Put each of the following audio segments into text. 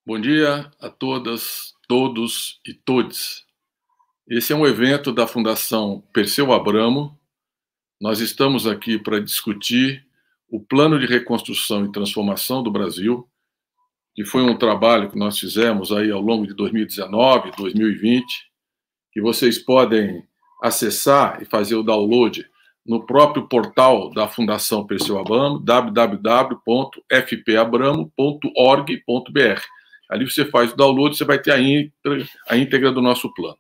Bom dia a todas, todos e todes. Esse é um evento da Fundação Perseu Abramo. Nós estamos aqui para discutir o Plano de Reconstrução e Transformação do Brasil, que foi um trabalho que nós fizemos aí ao longo de 2019, 2020, que vocês podem acessar e fazer o download no próprio portal da Fundação Perseu Abramo, www.fpabramo.org.br. Ali você faz o download, você vai ter a íntegra do nosso plano.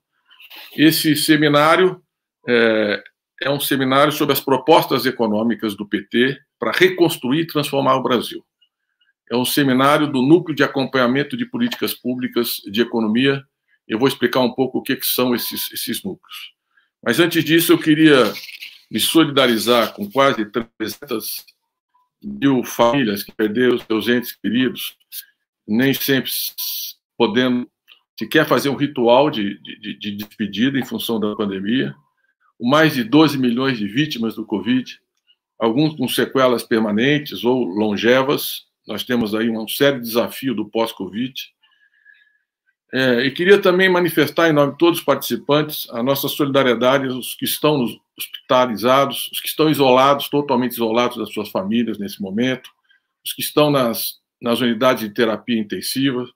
Esse seminário é um seminário sobre as propostas econômicas do PT para reconstruir e transformar o Brasil. É um seminário do Núcleo de Acompanhamento de Políticas Públicas de Economia. Eu vou explicar um pouco o que são esses núcleos. Mas antes disso, eu queria me solidarizar com quase 300 mil famílias que perderam os seus entes queridos, nem sempre podendo sequer fazer um ritual de despedida em função da pandemia, mais de 12 milhões de vítimas do Covid, alguns com sequelas permanentes ou longevas. Nós temos aí um sério desafio do pós-Covid. E queria também manifestar, em nome de todos os participantes, a nossa solidariedade aos que estão hospitalizados, os que estão isolados, totalmente isolados das suas famílias nesse momento, os que estão nas unidades de terapia intensiva,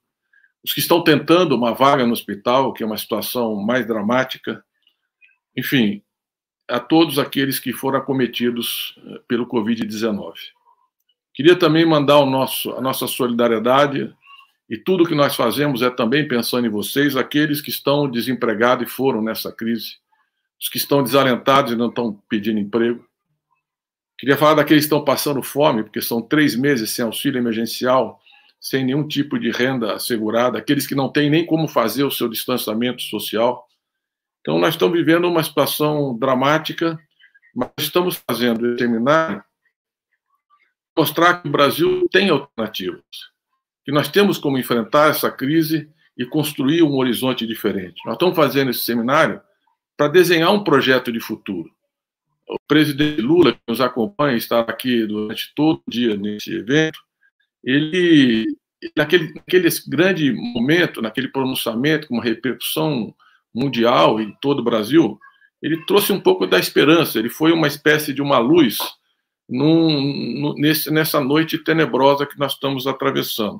os que estão tentando uma vaga no hospital, que é uma situação mais dramática, enfim, a todos aqueles que foram acometidos pelo Covid-19. Queria também mandar a nossa solidariedade, e tudo que nós fazemos é também pensando em vocês, aqueles que estão desempregados e foram nessa crise, os que estão desalentados e não estão pedindo emprego. Queria falar daqueles que estão passando fome, porque são 3 meses sem auxílio emergencial, sem nenhum tipo de renda assegurada, aqueles que não têm nem como fazer o seu distanciamento social. Então, nós estamos vivendo uma situação dramática, mas estamos fazendo esse seminário mostrar que o Brasil tem alternativas, que nós temos como enfrentar essa crise e construir um horizonte diferente. Nós estamos fazendo esse seminário para desenhar um projeto de futuro. O presidente Lula, que nos acompanha, está aqui durante todo o dia nesse evento, ele, naquele grande momento, naquele pronunciamento com uma repercussão mundial em todo o Brasil, ele trouxe um pouco da esperança, ele foi uma espécie de uma luz nessa noite tenebrosa que nós estamos atravessando.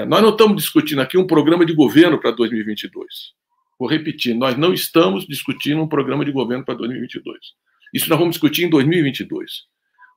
Nós não estamos discutindo aqui um programa de governo para 2022. Vou repetir, nós não estamos discutindo um programa de governo para 2022. Isso nós vamos discutir em 2022.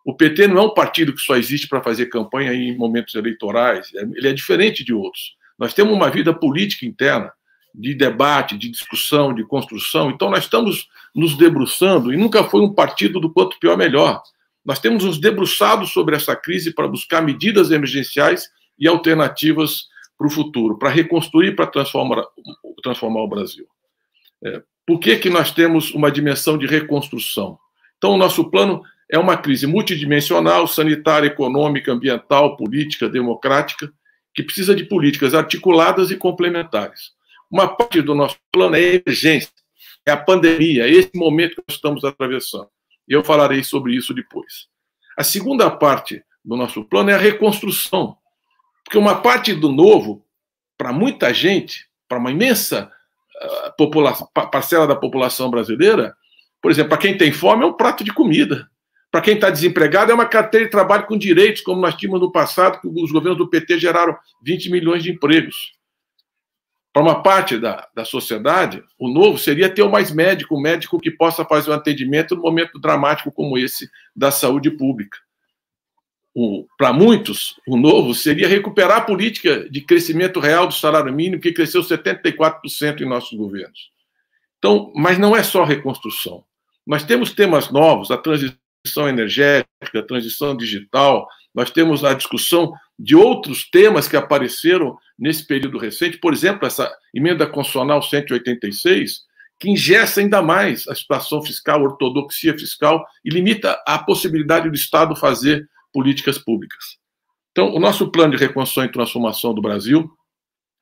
O PT não é um partido que só existe para fazer campanha em momentos eleitorais. Ele é diferente de outros. Nós temos uma vida política interna, de debate, de discussão, de construção. Então, nós estamos nos debruçando, e nunca foi um partido do quanto pior melhor. Nós temos nos debruçado sobre essa crise para buscar medidas emergenciais e alternativas para o futuro, para reconstruir, para transformar o Brasil. Por que nós temos uma dimensão de reconstrução? Então, o nosso plano é uma crise multidimensional, sanitária, econômica, ambiental, política, democrática, que precisa de políticas articuladas e complementares. Uma parte do nosso plano é a emergência, é a pandemia, é esse momento que nós estamos atravessando. E eu falarei sobre isso depois. A segunda parte do nosso plano é a reconstrução, porque uma parte do novo, para muita gente, para uma imensa parcela da população brasileira, por exemplo, para quem tem fome é um prato de comida. Para quem está desempregado é uma carteira de trabalho com direitos, como nós tínhamos no passado, que os governos do PT geraram 20 milhões de empregos. Para uma parte da sociedade, o novo seria ter um médico que possa fazer um atendimento num momento dramático como esse da saúde pública. Para muitos, o novo seria recuperar a política de crescimento real do salário mínimo, que cresceu 74% em nossos governos. Então, mas não é só reconstrução. Nós temos temas novos, a transição energética, a transição digital, nós temos a discussão de outros temas que apareceram nesse período recente, por exemplo, essa emenda constitucional 186, que engessa ainda mais a situação fiscal, a ortodoxia fiscal, e limita a possibilidade do Estado fazer políticas públicas. Então, o nosso plano de reconstrução e transformação do Brasil,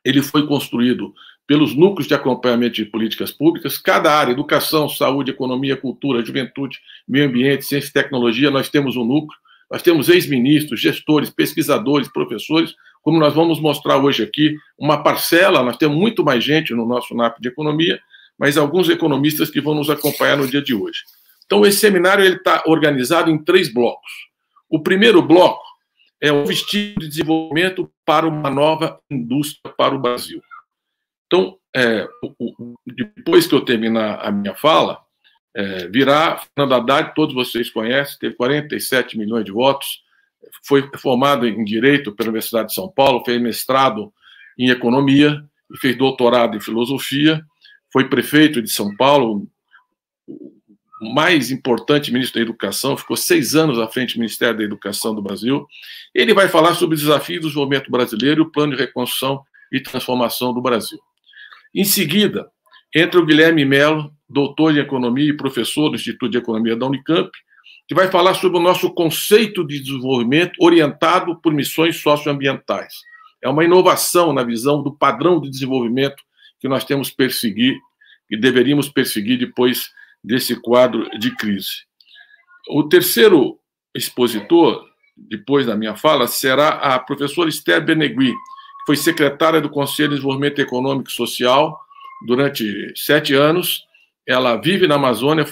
ele foi construído pelos núcleos de acompanhamento de políticas públicas, cada área, educação, saúde, economia, cultura, juventude, meio ambiente, ciência e tecnologia, nós temos um núcleo, nós temos ex-ministros, gestores, pesquisadores, professores, como nós vamos mostrar hoje aqui, uma parcela, nós temos muito mais gente no nosso NAP de Economia, mas alguns economistas que vão nos acompanhar no dia de hoje. Então, esse seminário está organizado em 3 blocos. O primeiro bloco é o vestido de desenvolvimento para uma nova indústria para o Brasil. Então, depois que eu terminar a minha fala, virá Fernando Haddad, todos vocês conhecem, teve 47 milhões de votos, foi formado em Direito pela Universidade de São Paulo, fez mestrado em Economia e fez doutorado em Filosofia, foi prefeito de São Paulo, o mais importante ministro da Educação, ficou 6 anos à frente do Ministério da Educação do Brasil. Ele vai falar sobre os desafios do desenvolvimento brasileiro e o plano de reconstrução e transformação do Brasil. Em seguida, entra o Guilherme Mello, doutor em Economia e professor do Instituto de Economia da Unicamp, que vai falar sobre o nosso conceito de desenvolvimento orientado por missões socioambientais. É uma inovação na visão do padrão de desenvolvimento que nós temos que perseguir, que deveríamos perseguir depois desse quadro de crise. O terceiro expositor, depois da minha fala, será a professora Esther Benegui, que foi secretária do Conselho de Desenvolvimento Econômico e Social durante 7 anos. Ela vive na Amazônia,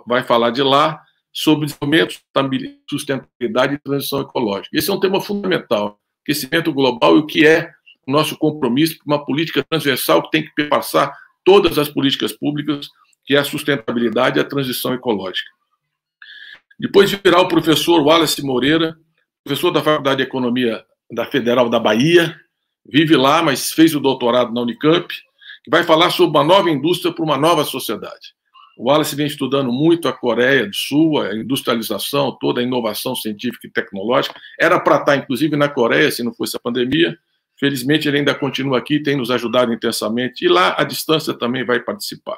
vai falar de lá sobre desenvolvimento, sustentabilidade e transição ecológica. Esse é um tema fundamental, aquecimento global e o que é o nosso compromisso com uma política transversal que tem que perpassar todas as políticas públicas, que é a sustentabilidade e a transição ecológica. Depois virá o professor Wallace Moreira, professor da Faculdade de Economia da Federal da Bahia, vive lá, mas fez o doutorado na Unicamp, que vai falar sobre uma nova indústria para uma nova sociedade. O Wallace vem estudando muito a Coreia do Sul, a industrialização, toda a inovação científica e tecnológica. Era para estar, inclusive, na Coreia, se não fosse a pandemia. Felizmente, ele ainda continua aqui, tem nos ajudado intensamente, e lá, à distância, também vai participar.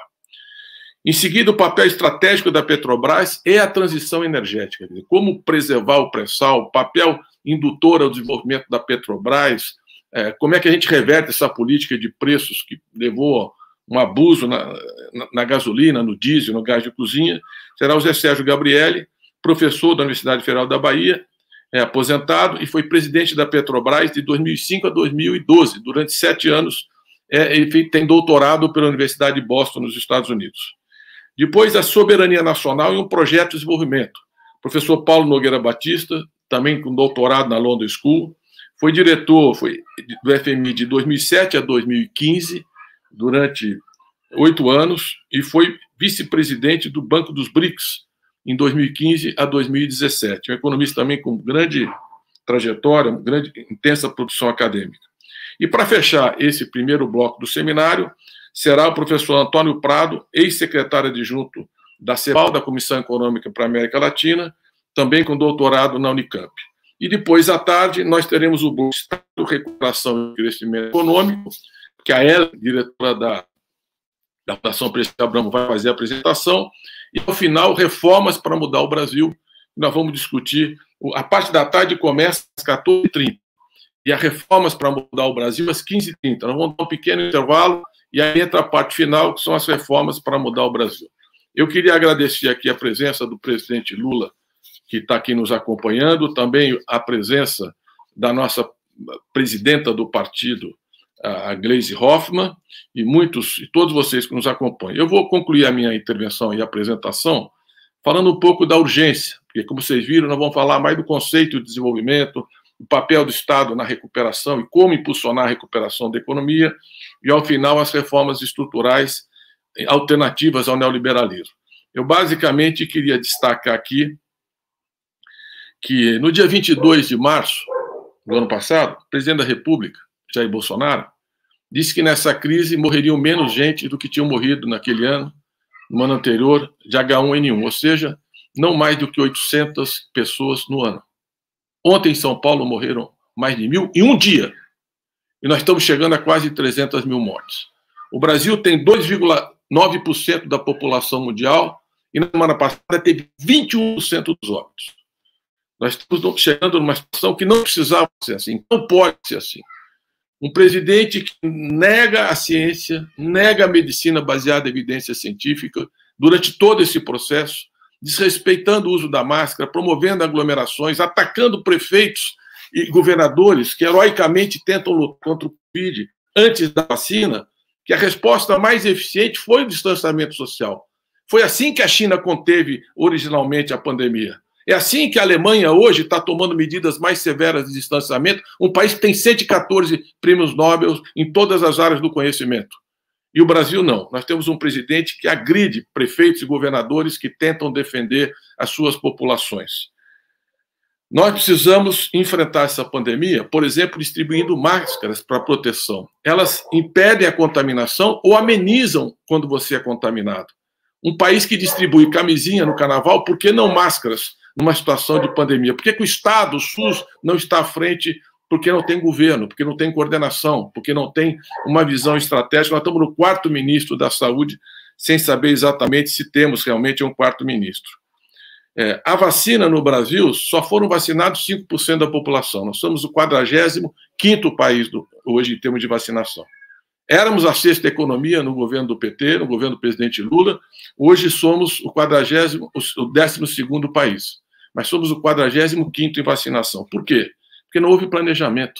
Em seguida, o papel estratégico da Petrobras é a transição energética. Como preservar o pré-sal, o papel indutor ao desenvolvimento da Petrobras, como é que a gente reverte essa política de preços que levou um abuso na gasolina, no diesel, no gás de cozinha. Será o Zé Sérgio Gabrielli, professor da Universidade Federal da Bahia, aposentado, e foi presidente da Petrobras de 2005 a 2012. Durante 7 anos, ele tem doutorado pela Universidade de Boston, nos Estados Unidos. Depois, a soberania nacional e um projeto de desenvolvimento. Professor Paulo Nogueira Batista, também com doutorado na London School, foi diretor do FMI de 2007 a 2015, durante 8 anos, e foi vice-presidente do Banco dos BRICS, em 2015 a 2017. Um economista também com grande trajetória, grande, intensa produção acadêmica. E para fechar esse primeiro bloco do seminário, será o professor Antônio Prado, ex-secretário adjunto da CEPAL, da Comissão Econômica para a América Latina, também com doutorado na Unicamp. E depois, à tarde, nós teremos o bloco Estado, Recuperação e Crescimento Econômico, que a Ela, diretora da Fundação Presidente Abramo, vai fazer a apresentação, e, ao final, reformas para mudar o Brasil. Nós vamos discutir. A parte da tarde começa às 14h30, e as reformas para mudar o Brasil às 15h30. Nós vamos dar um pequeno intervalo, e aí entra a parte final, que são as reformas para mudar o Brasil. Eu queria agradecer aqui a presença do presidente Lula, que está aqui nos acompanhando, também a presença da nossa presidenta do partido, a Gleisi Hoffmann, e todos vocês que nos acompanham. Eu vou concluir a minha intervenção e apresentação falando um pouco da urgência, porque, como vocês viram, nós vamos falar mais do conceito de desenvolvimento, o papel do Estado na recuperação e como impulsionar a recuperação da economia, e, ao final, as reformas estruturais alternativas ao neoliberalismo. Eu, basicamente, queria destacar aqui que, no dia 22 de março do ano passado, o presidente da República, Jair Bolsonaro, disse que nessa crise morreriam menos gente do que tinham morrido naquele ano, no ano anterior, de H1N1, ou seja, não mais do que 800 pessoas no ano. Ontem, em São Paulo, morreram mais de 1.000 em um dia. E nós estamos chegando a quase 300 mil mortes. O Brasil tem 2,9% da população mundial e, na semana passada, teve 21% dos óbitos. Nós estamos chegando numa situação que não precisava ser assim, não pode ser assim. Um presidente que nega a ciência, nega a medicina baseada em evidência científica durante todo esse processo, desrespeitando o uso da máscara, promovendo aglomerações, atacando prefeitos e governadores que heroicamente tentam lutar contra o Covid antes da vacina, que a resposta mais eficiente foi o distanciamento social. Foi assim que a China conteve originalmente a pandemia. É assim que a Alemanha hoje está tomando medidas mais severas de distanciamento, um país que tem 114 prêmios Nobel em todas as áreas do conhecimento. E o Brasil não. Nós temos um presidente que agride prefeitos e governadores que tentam defender as suas populações. Nós precisamos enfrentar essa pandemia, por exemplo, distribuindo máscaras para proteção. Elas impedem a contaminação ou amenizam quando você é contaminado. Um país que distribui camisinha no carnaval, por que não máscaras numa situação de pandemia? Por que o Estado, o SUS, não está à frente? Porque não tem governo, porque não tem coordenação, porque não tem uma visão estratégica. Nós estamos no 4º ministro da Saúde, sem saber exatamente se temos realmente um 4º ministro. A vacina no Brasil, só foram vacinados 5% da população. Nós somos o 45º país hoje em termos de vacinação. Éramos a 6ª economia no governo do PT, no governo do presidente Lula. Hoje somos o 12º país. Mas somos o 45º em vacinação. Por quê? Porque não houve planejamento,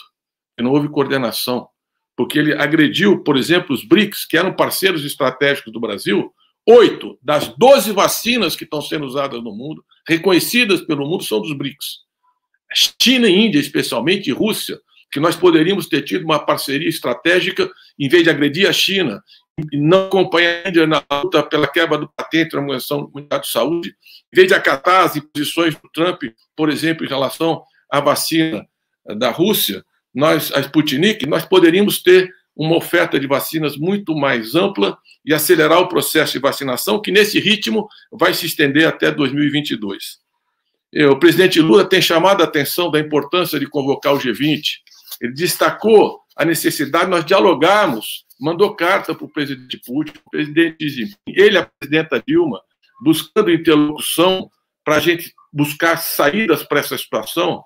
porque não houve coordenação, porque ele agrediu, por exemplo, os BRICS, que eram parceiros estratégicos do Brasil. 8 das 12 vacinas que estão sendo usadas no mundo, reconhecidas pelo mundo, são dos BRICS. China e Índia, especialmente, e Rússia, que nós poderíamos ter tido uma parceria estratégica, em vez de agredir a China e não acompanhar a Índia na luta pela quebra do patente da Organização Mundial de Saúde, em vez de acatar as imposições do Trump, por exemplo, em relação à vacina da Rússia, a Sputnik, nós poderíamos ter uma oferta de vacinas muito mais ampla e acelerar o processo de vacinação, que nesse ritmo vai se estender até 2022. O presidente Lula tem chamado a atenção da importância de convocar o G20. Ele destacou a necessidade de nós dialogarmos, mandou carta para o presidente Putin, o presidente Xi Jinping, ele e a presidenta Dilma, buscando interlocução para a gente buscar saídas para essa situação.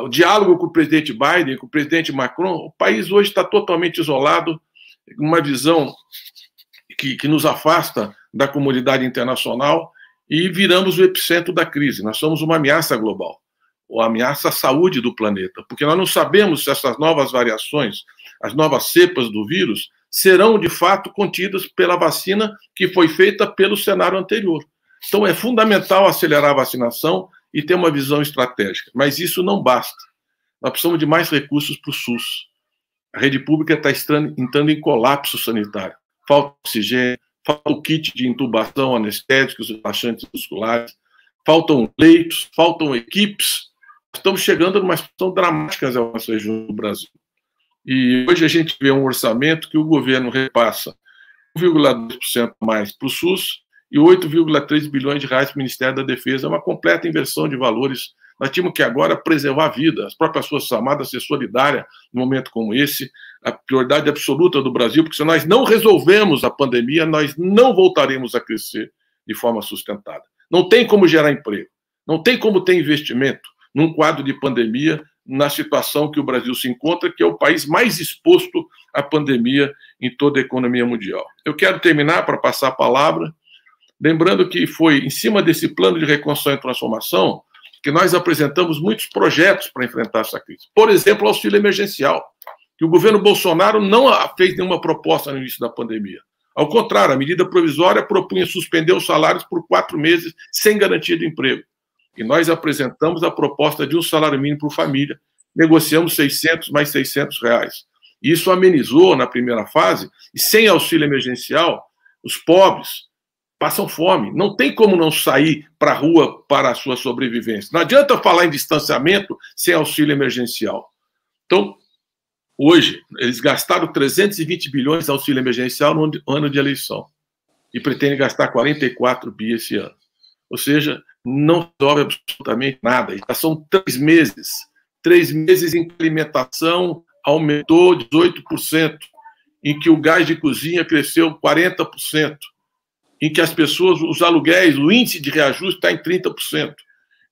O diálogo com o presidente Biden, com o presidente Macron. O país hoje está totalmente isolado, uma visão que nos afasta da comunidade internacional e viramos o epicentro da crise. Nós somos uma ameaça global, uma ameaça à saúde do planeta, porque nós não sabemos se essas novas variações, as novas cepas do vírus, serão de fato contidas pela vacina que foi feita pelo cenário anterior. Então é fundamental acelerar a vacinação e ter uma visão estratégica. Mas isso não basta. Nós precisamos de mais recursos para o SUS. A rede pública está entrando em colapso sanitário. Falta oxigênio, falta o kit de intubação, anestésicos, relaxantes musculares, faltam leitos, faltam equipes. Estamos chegando numa situação dramática nas algumas regiões do Brasil. E hoje a gente vê um orçamento que o governo repassa 1,2% a mais para o SUS, e 8,3 bilhões de reais para o Ministério da Defesa. É uma completa inversão de valores. Nós tínhamos que agora preservar a vida, as próprias Forças Armadas ser solidárias num momento como esse, a prioridade absoluta do Brasil, porque se nós não resolvermos a pandemia, nós não voltaremos a crescer de forma sustentada. Não tem como gerar emprego, não tem como ter investimento num quadro de pandemia, na situação que o Brasil se encontra, que é o país mais exposto à pandemia em toda a economia mundial. Eu quero terminar, para passar a palavra, lembrando que foi em cima desse plano de reconstrução e transformação que nós apresentamos muitos projetos para enfrentar essa crise. Por exemplo, o auxílio emergencial, que o governo Bolsonaro não fez nenhuma proposta no início da pandemia. Ao contrário, a medida provisória propunha suspender os salários por 4 meses sem garantia de emprego. E nós apresentamos a proposta de um salário mínimo por família, negociamos 600 mais 600 reais. Isso amenizou na primeira fase, e sem auxílio emergencial, os pobres passam fome. Não tem como não sair para a rua para a sua sobrevivência. Não adianta falar em distanciamento sem auxílio emergencial. Então, hoje, eles gastaram 320 bilhões de auxílio emergencial no ano de eleição e pretendem gastar 44 bi esse ano. Ou seja, não resolve absolutamente nada. Já são 3 meses. 3 meses em que a alimentação aumentou 18%, em que o gás de cozinha cresceu 40%, em que as pessoas, os aluguéis, o índice de reajuste está em 30%.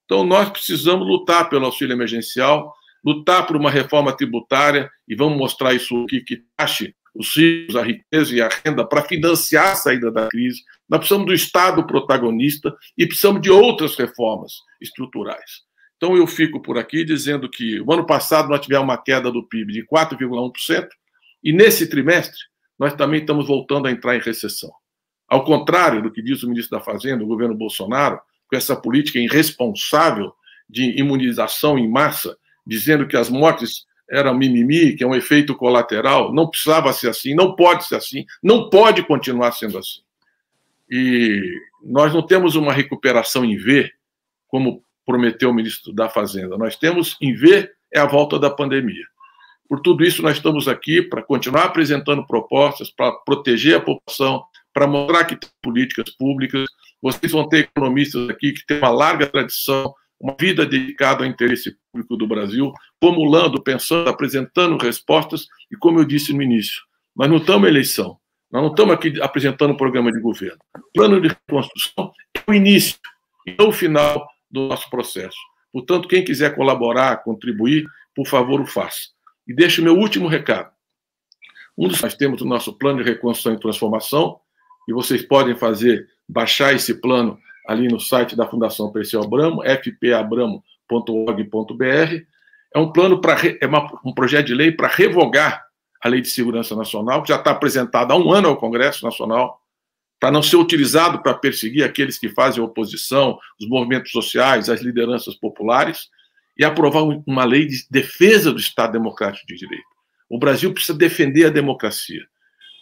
Então, nós precisamos lutar pelo auxílio emergencial, lutar por uma reforma tributária, e vamos mostrar isso aqui, que taxe os ricos, a riqueza e a renda para financiar a saída da crise. Nós precisamos do Estado protagonista e precisamos de outras reformas estruturais. Então, Então, eu fico por aqui dizendo que o ano passado nós tivemos uma queda do PIB de 4,1%, e nesse trimestre nós também estamos voltando a entrar em recessão. Ao contrário do que diz o ministro da Fazenda, o governo Bolsonaro, com essa política irresponsável de imunização em massa, dizendo que as mortes eram mimimi, que é um efeito colateral, não precisava ser assim, não pode ser assim, não pode continuar sendo assim. E nós não temos uma recuperação em V, como prometeu o ministro da Fazenda. Nós temos em V é a volta da pandemia. Por tudo isso, nós estamos aqui para continuar apresentando propostas, para proteger a população, para mostrar que tem políticas públicas. Vocês vão ter economistas aqui que têm uma larga tradição, uma vida dedicada ao interesse público do Brasil, formulando, pensando, apresentando respostas, e como eu disse no início, nós não estamos em eleição, nós não estamos aqui apresentando um programa de governo. O plano de reconstrução é o início e não o final do nosso processo. Portanto, quem quiser colaborar, contribuir, por favor, o faça. E deixo o meu último recado. Nós temos o nosso plano de reconstrução e transformação, e vocês podem baixar esse plano ali no site da Fundação Perseu Abramo, fpabramo.org.br. É um plano um projeto de lei para revogar a Lei de Segurança Nacional, que já está apresentada há um ano ao Congresso Nacional, para não ser utilizado para perseguir aqueles que fazem oposição, os movimentos sociais, as lideranças populares, e aprovar uma lei de defesa do Estado Democrático de Direito. O Brasil precisa defender a democracia.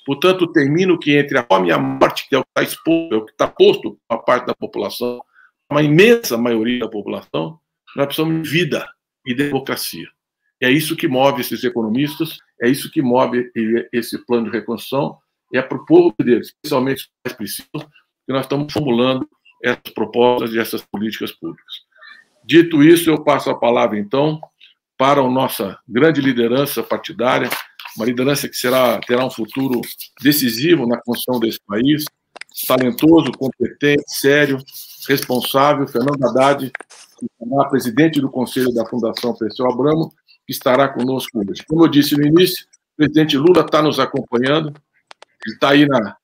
Portanto, termino que entre a fome e a morte, que é o que está exposto, é o que está posto a parte da população, uma imensa maioria da população, nós precisamos de vida e democracia. É isso que move esses economistas, é isso que move esse plano de reconstrução, é para o povo deles, especialmente os mais precisos, que nós estamos formulando essas propostas e essas políticas públicas. Dito isso, eu passo a palavra, então, para a nossa grande liderança partidária, uma liderança que terá um futuro decisivo na construção desse país, talentoso, competente, sério, responsável, Fernando Haddad, que será presidente do Conselho da Fundação Perseu Abramo, que estará conosco hoje. Como eu disse no início, o presidente Lula está nos acompanhando, ele está aí na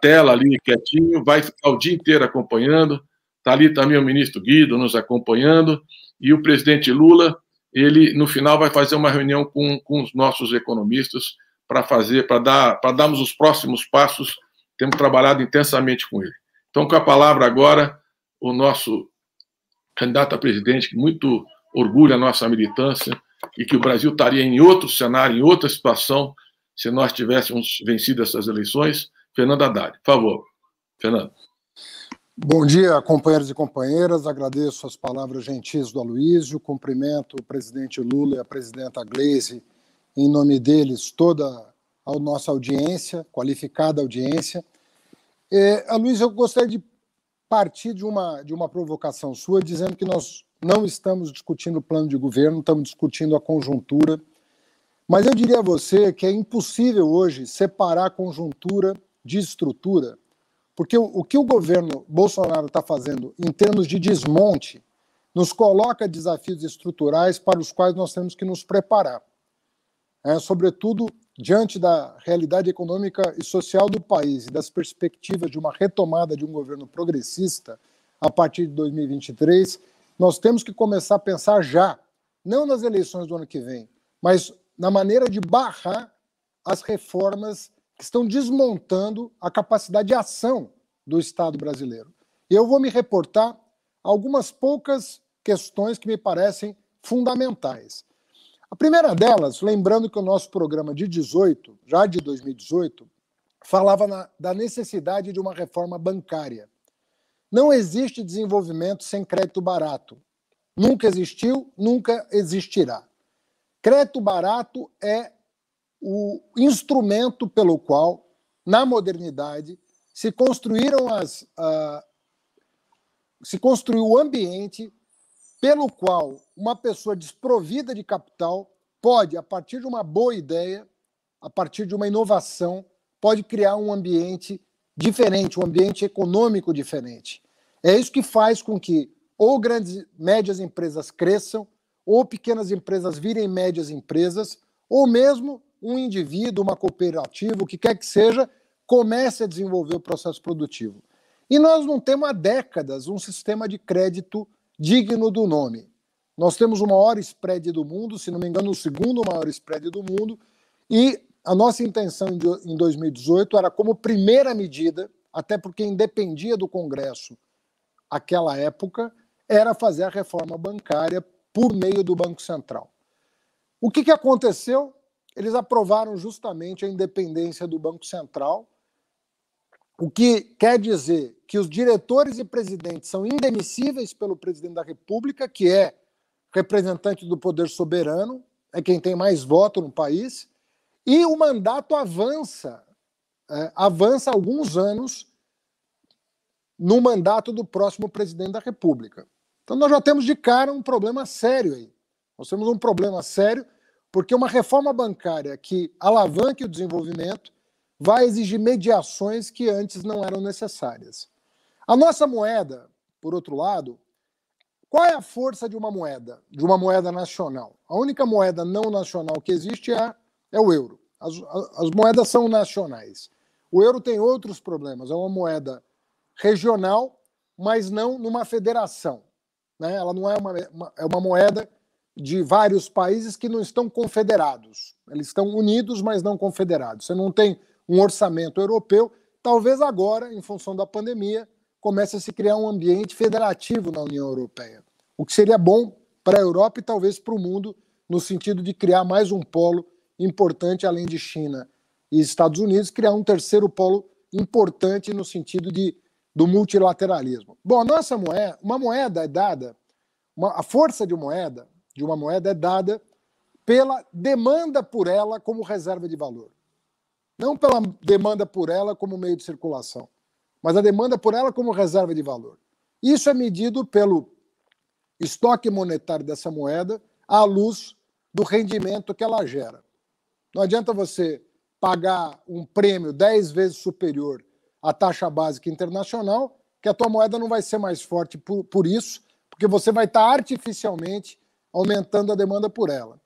tela, ali quietinho, vai ficar o dia inteiro acompanhando, está ali também o ministro Guido nos acompanhando, e o presidente Lula, ele, no final, vai fazer uma reunião com os nossos economistas para darmos os próximos passos. Temos trabalhado intensamente com ele. Então, com a palavra agora, o nosso candidato a presidente, que muito orgulha a nossa militância, e que o Brasil estaria em outro cenário, em outra situação, se nós tivéssemos vencido essas eleições. Fernando Haddad, por favor. Fernando. Bom dia, companheiros e companheiras. Agradeço as palavras gentis do Aloysio, cumprimento o presidente Lula e a presidenta Gleisi, em nome deles, toda a nossa audiência, qualificada audiência. Aloysio, eu gostaria de partir de uma provocação sua, dizendo que nós não estamos discutindo o plano de governo, estamos discutindo a conjuntura, mas eu diria a você que é impossível hoje separar a conjuntura de estrutura, porque o que o governo Bolsonaro está fazendo em termos de desmonte nos coloca desafios estruturais para os quais nós temos que nos preparar. Sobretudo diante da realidade econômica e social do país e das perspectivas de uma retomada de um governo progressista a partir de 2023, nós temos que começar a pensar já, não nas eleições do ano que vem, mas na maneira de barrar as reformas que estão desmontando a capacidade de ação do Estado brasileiro. E eu vou me reportar a algumas poucas questões que me parecem fundamentais. A primeira delas, lembrando que o nosso programa de 18, já de 2018, falava da necessidade de uma reforma bancária. Não existe desenvolvimento sem crédito barato. Nunca existiu, nunca existirá. Crédito barato é o instrumento pelo qual, na modernidade, se construiu o ambiente pelo qual uma pessoa desprovida de capital pode, a partir de uma boa ideia, a partir de uma inovação, pode criar um ambiente diferente, um ambiente econômico diferente. É isso que faz com que ou grandes, médias empresas cresçam, ou pequenas empresas virem médias empresas, ou mesmo um indivíduo, uma cooperativa, o que quer que seja, comece a desenvolver o processo produtivo. E nós não temos há décadas um sistema de crédito digno do nome. nós temos o maior spread do mundo, se não me engano, o segundo maior spread do mundo, e a nossa intenção em 2018 era, como primeira medida, até porque independia do Congresso aquela época, era fazer a reforma bancária por meio do Banco Central. O que aconteceu? Eles aprovaram justamente a independência do Banco Central, o que quer dizer que os diretores e presidentes são indemissíveis pelo presidente da República, que é representante do poder soberano, é quem tem mais voto no país, e o mandato avança alguns anos no mandato do próximo presidente da República. Então nós já temos de cara um problema sério aí. Nós temos um problema sério porque uma reforma bancária que alavanque o desenvolvimento vai exigir mediações que antes não eram necessárias. A nossa moeda, por outro lado, qual é a força de uma moeda nacional? A única moeda não nacional que existe é o euro. As moedas são nacionais. O euro tem outros problemas. É uma moeda regional, mas não numa federação, né? Ela não é uma moeda de vários países que não estão confederados. Eles estão unidos, mas não confederados. Você não tem um orçamento europeu. Talvez agora, em função da pandemia, comece a se criar um ambiente federativo na União Europeia, o que seria bom para a Europa e talvez para o mundo, no sentido de criar mais um polo importante, além de China e Estados Unidos, criar um terceiro polo importante no sentido do multilateralismo. Bom, a nossa moeda, a força de uma moeda é dada pela demanda por ela como reserva de valor. Não pela demanda por ela como meio de circulação, mas a demanda por ela como reserva de valor. Isso é medido pelo estoque monetário dessa moeda à luz do rendimento que ela gera. Não adianta você pagar um prêmio 10 vezes superior à taxa básica internacional, que a tua moeda não vai ser mais forte por isso, porque você vai estar artificialmente aumentando a demanda por ela.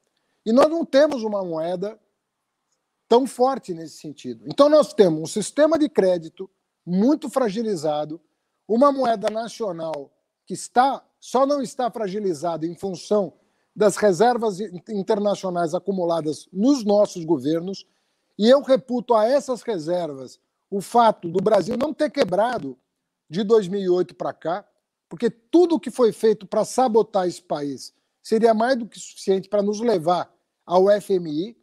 E nós não temos uma moeda tão forte nesse sentido. Então nós temos um sistema de crédito muito fragilizado, uma moeda nacional que só não está fragilizada em função das reservas internacionais acumuladas nos nossos governos, e eu reputo a essas reservas o fato do Brasil não ter quebrado de 2008 para cá, porque tudo que foi feito para sabotar esse país seria mais do que suficiente para nos levar ao FMI,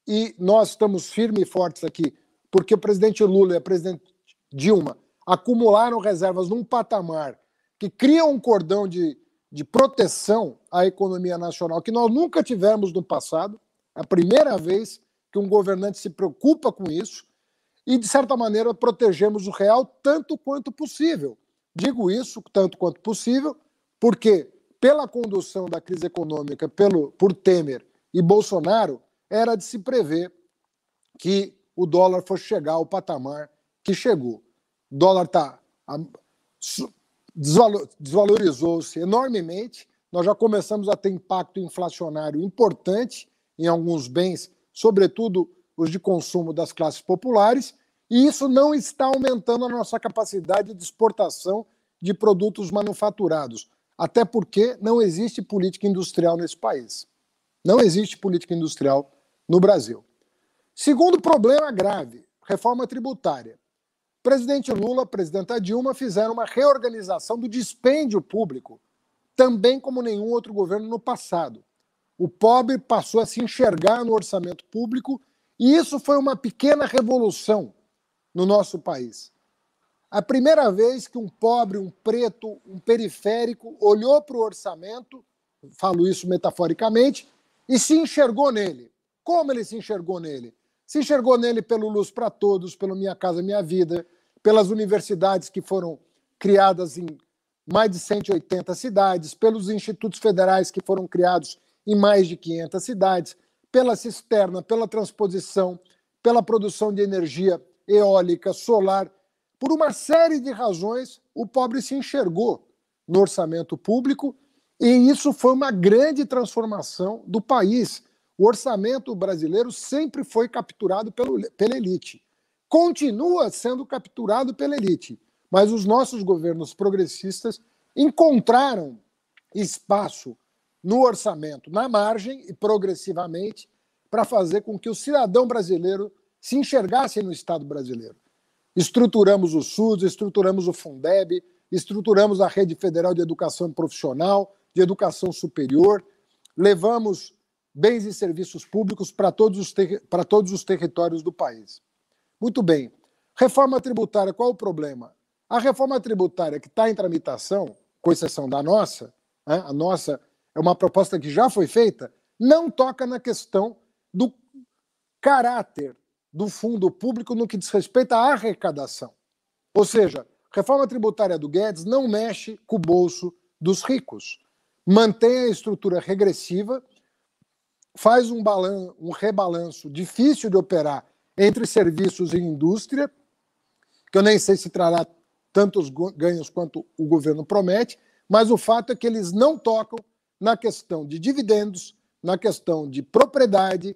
e nós estamos firmes e fortes aqui, porque o presidente Lula e a presidente Dilma acumularam reservas num patamar que cria um cordão de proteção à economia nacional que nós nunca tivemos no passado. É a primeira vez que um governante se preocupa com isso e, de certa maneira, protegemos o real tanto quanto possível. Digo isso, tanto quanto possível, porque pela condução da crise econômica por Temer e Bolsonaro, era de se prever que o dólar fosse chegar ao patamar que chegou. O dólar desvalorizou-se enormemente, nós já começamos a ter impacto inflacionário importante em alguns bens, sobretudo os de consumo das classes populares, e isso não está aumentando a nossa capacidade de exportação de produtos manufaturados, até porque não existe política industrial nesse país. Não existe política industrial no Brasil. Segundo problema grave, reforma tributária. Presidente Lula, presidenta Dilma fizeram uma reorganização do dispêndio público, também como nenhum outro governo no passado. O pobre passou a se enxergar no orçamento público e isso foi uma pequena revolução no nosso país. A primeira vez que um pobre, um preto, um periférico olhou para o orçamento, falo isso metaforicamente, e se enxergou nele. Como ele se enxergou nele? Se enxergou nele pelo Luz para Todos, pelo Minha Casa Minha Vida, pelas universidades que foram criadas em mais de 180 cidades, pelos institutos federais que foram criados em mais de 500 cidades, pela cisterna, pela transposição, pela produção de energia eólica, solar. Por uma série de razões, o pobre se enxergou no orçamento público e isso foi uma grande transformação do país. O orçamento brasileiro sempre foi capturado pela elite. Continua sendo capturado pela elite, mas os nossos governos progressistas encontraram espaço no orçamento, na margem e progressivamente, para fazer com que o cidadão brasileiro se enxergasse no Estado brasileiro. Estruturamos o SUS, estruturamos o Fundeb, estruturamos a Rede Federal de Educação Profissional, de Educação Superior, levamos bens e serviços públicos para todos os territórios do país. Muito bem. Reforma tributária, qual o problema? A reforma tributária que está em tramitação, com exceção da nossa, né, a nossa é uma proposta que já foi feita, não toca na questão do caráter do fundo público no que diz respeito à arrecadação. Ou seja, a reforma tributária do Guedes não mexe com o bolso dos ricos. Mantém a estrutura regressiva, faz um rebalanço difícil de operar entre serviços e indústria, que eu nem sei se trará tantos ganhos quanto o governo promete, mas o fato é que eles não tocam na questão de dividendos, na questão de propriedade,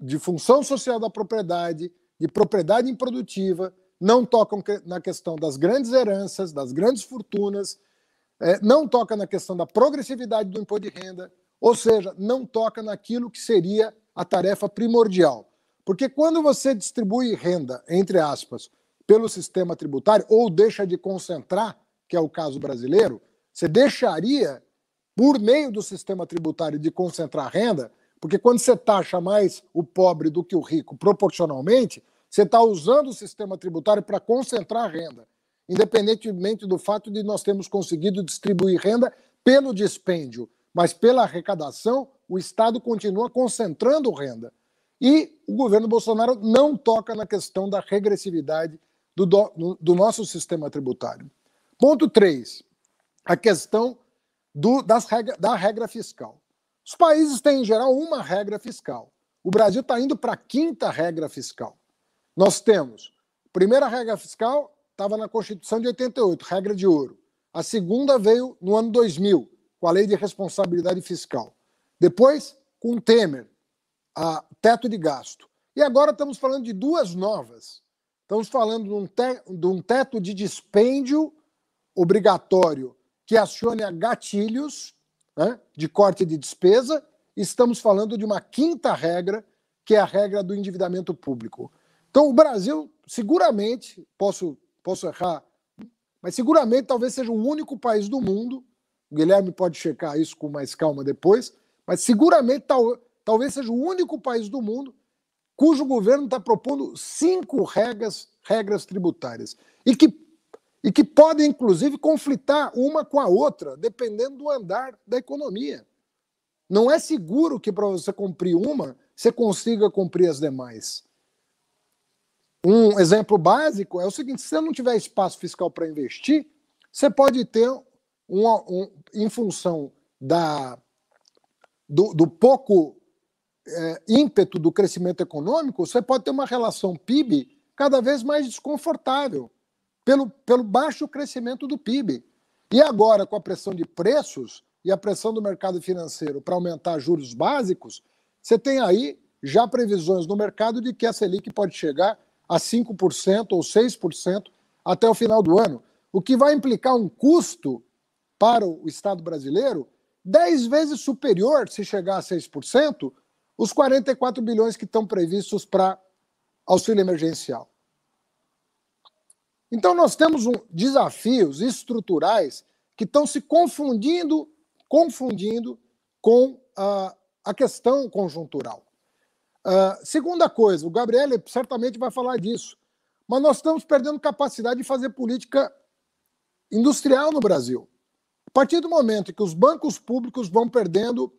de função social da propriedade, de propriedade improdutiva, não tocam na questão das grandes heranças, das grandes fortunas, não toca na questão da progressividade do imposto de renda, ou seja, não toca naquilo que seria a tarefa primordial. Porque quando você distribui renda, entre aspas, pelo sistema tributário, ou deixa de concentrar, que é o caso brasileiro, você deixaria, por meio do sistema tributário, de concentrar renda, porque quando você taxa mais o pobre do que o rico proporcionalmente, você está usando o sistema tributário para concentrar renda, independentemente do fato de nós termos conseguido distribuir renda pelo dispêndio, mas pela arrecadação, o Estado continua concentrando renda. E o governo Bolsonaro não toca na questão da regressividade do nosso sistema tributário. Ponto 3, a questão da regra fiscal. Os países têm, em geral, uma regra fiscal. O Brasil está indo para a 5ª regra fiscal. Nós temos, a primeira regra fiscal estava na Constituição de 88, regra de ouro. A segunda veio no ano 2000, com a Lei de Responsabilidade Fiscal. Depois, com o Temer, a teto de gasto. E agora estamos falando de duas novas. Estamos falando de um teto de dispêndio obrigatório que acione a gatilhos, né, de corte de despesa, e estamos falando de uma 5ª regra, que é a regra do endividamento público. Então, o Brasil, seguramente, posso errar, mas seguramente talvez seja o único país do mundo, o Guilherme pode checar isso com mais calma depois, mas seguramente talvez seja o único país do mundo cujo governo está propondo 5 regras tributárias e que podem, inclusive, conflitar uma com a outra, dependendo do andar da economia. Não é seguro que, para você cumprir uma, você consiga cumprir as demais. Um exemplo básico é o seguinte: se você não tiver espaço fiscal para investir, você pode ter, em função do pouco ímpeto do crescimento econômico, você pode ter uma relação PIB cada vez mais desconfortável, pelo baixo crescimento do PIB. E agora, com a pressão de preços e a pressão do mercado financeiro para aumentar juros básicos, você tem aí já previsões no mercado de que a Selic pode chegar a 5% ou 6% até o final do ano, o que vai implicar um custo para o Estado brasileiro 10 vezes superior, se chegar a 6%, os 44 bilhões que estão previstos para auxílio emergencial. Então, nós temos desafios estruturais que estão se confundindo com a questão conjuntural. Segunda coisa, o Gabriel certamente vai falar disso, mas nós estamos perdendo capacidade de fazer política industrial no Brasil. A partir do momento que os bancos públicos vão perdendo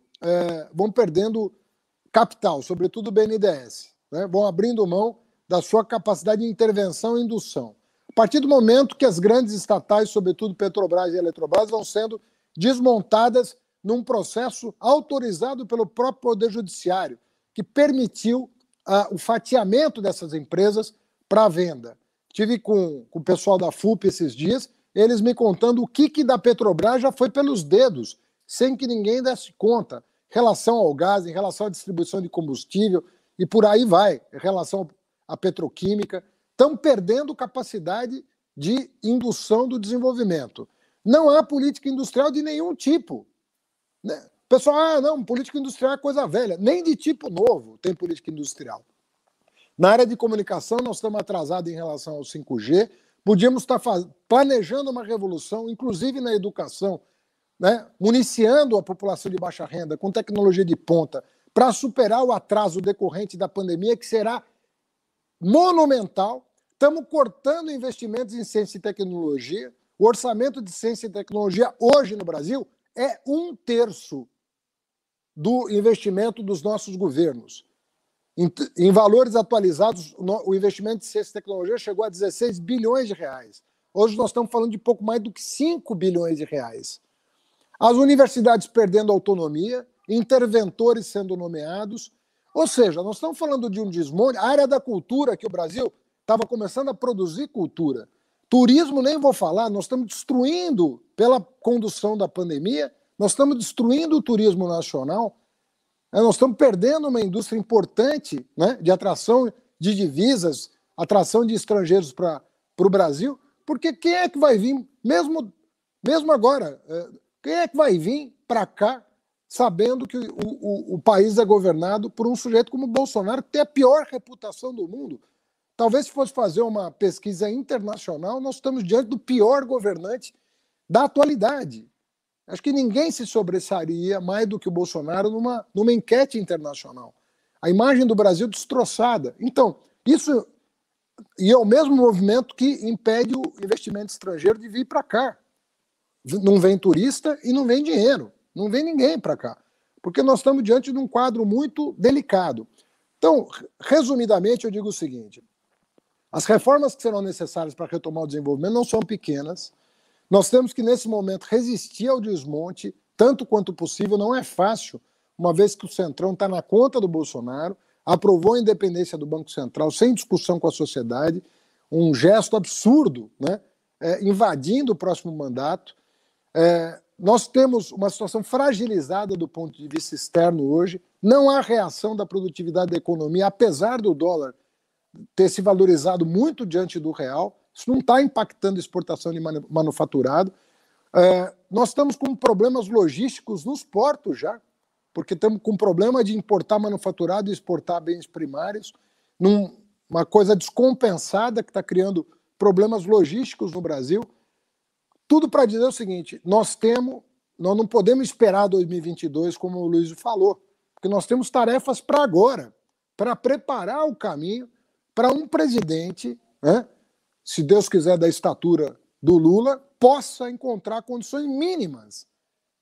capital, sobretudo o BNDES, né, vão abrindo mão da sua capacidade de intervenção e indução. A partir do momento que as grandes estatais, sobretudo Petrobras e Eletrobras, vão sendo desmontadas num processo autorizado pelo próprio Poder Judiciário, que permitiu o fatiamento dessas empresas para a venda. Tive com o pessoal da FUP esses dias, eles me contando o que da Petrobras já foi pelos dedos, sem que ninguém desse conta, em relação ao gás, em relação à distribuição de combustível, e por aí vai, em relação à petroquímica. Estão perdendo capacidade de indução do desenvolvimento. Não há política industrial de nenhum tipo. pessoal, não, política industrial é coisa velha. Nem de tipo novo tem política industrial. Na área de comunicação, nós estamos atrasados em relação ao 5G. Podíamos estar planejando uma revolução, inclusive na educação, né? Municiando a população de baixa renda com tecnologia de ponta, para superar o atraso decorrente da pandemia, que será monumental. Estamos cortando investimentos em ciência e tecnologia. O orçamento de ciência e tecnologia hoje no Brasil é 1/3 do investimento dos nossos governos. Em valores atualizados, o investimento de ciência e tecnologia chegou a 16 bilhões de reais. Hoje nós estamos falando de pouco mais do que 5 bilhões de reais. As universidades perdendo autonomia, interventores sendo nomeados. Ou seja, nós estamos falando de um desmonte. A área da cultura, que o Brasil estava começando a produzir cultura. Turismo, nem vou falar, nós estamos destruindo, pela condução da pandemia, nós estamos destruindo o turismo nacional. Nós estamos perdendo uma indústria importante, né, de atração de divisas, atração de estrangeiros para o Brasil, porque quem é que vai vir, mesmo agora, quem é que vai vir para cá sabendo que o país é governado por um sujeito como o Bolsonaro, que tem a pior reputação do mundo? Talvez se fosse fazer uma pesquisa internacional, nós estamos diante do pior governante da atualidade. Acho que ninguém se sobressaria mais do que o Bolsonaro numa enquete internacional. A imagem do Brasil destroçada. Então, isso e é o mesmo movimento que impede o investimento estrangeiro de vir para cá. Não vem turista e não vem dinheiro. Não vem ninguém para cá. Porque nós estamos diante de um quadro muito delicado. Então, resumidamente, eu digo o seguinte. As reformas que serão necessárias para retomar o desenvolvimento não são pequenas. Nós temos que, nesse momento, resistir ao desmonte, tanto quanto possível. Não é fácil, uma vez que o Centrão está na conta do Bolsonaro, aprovou a independência do Banco Central sem discussão com a sociedade, um gesto absurdo, né? Invadindo o próximo mandato. Nós temos uma situação fragilizada do ponto de vista externo hoje. Não há reação da produtividade da economia, apesar do dólar ter se valorizado muito diante do real. Isso não está impactando a exportação de manufaturado. Nós estamos com problemas logísticos nos portos já, porque estamos com problema de importar manufaturado e exportar bens primários, uma coisa descompensada que está criando problemas logísticos no Brasil. Tudo para dizer o seguinte, nós não podemos esperar 2022, como o Luiz falou, porque nós temos tarefas para agora, para preparar o caminho para um presidente, né, se Deus quiser, da estatura do Lula, possa encontrar condições mínimas,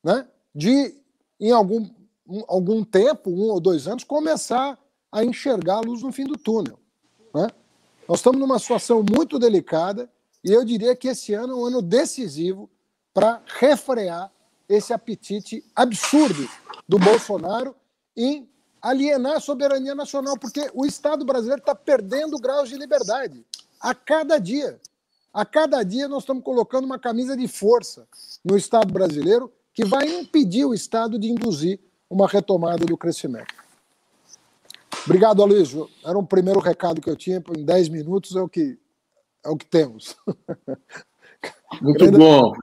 né, de, em algum tempo, 1 ou 2 anos, começar a enxergar a luz no fim do túnel. Né? Nós estamos numa situação muito delicada e eu diria que esse ano é um ano decisivo para refrear esse apetite absurdo do Bolsonaro em alienar a soberania nacional, porque o Estado brasileiro está perdendo graus de liberdade a cada dia. A cada dia nós estamos colocando uma camisa de força no Estado brasileiro que vai impedir o Estado de induzir uma retomada do crescimento. Obrigado, Aloysio. Era um primeiro recado que eu tinha, em 10 minutos é o que temos. Muito bom.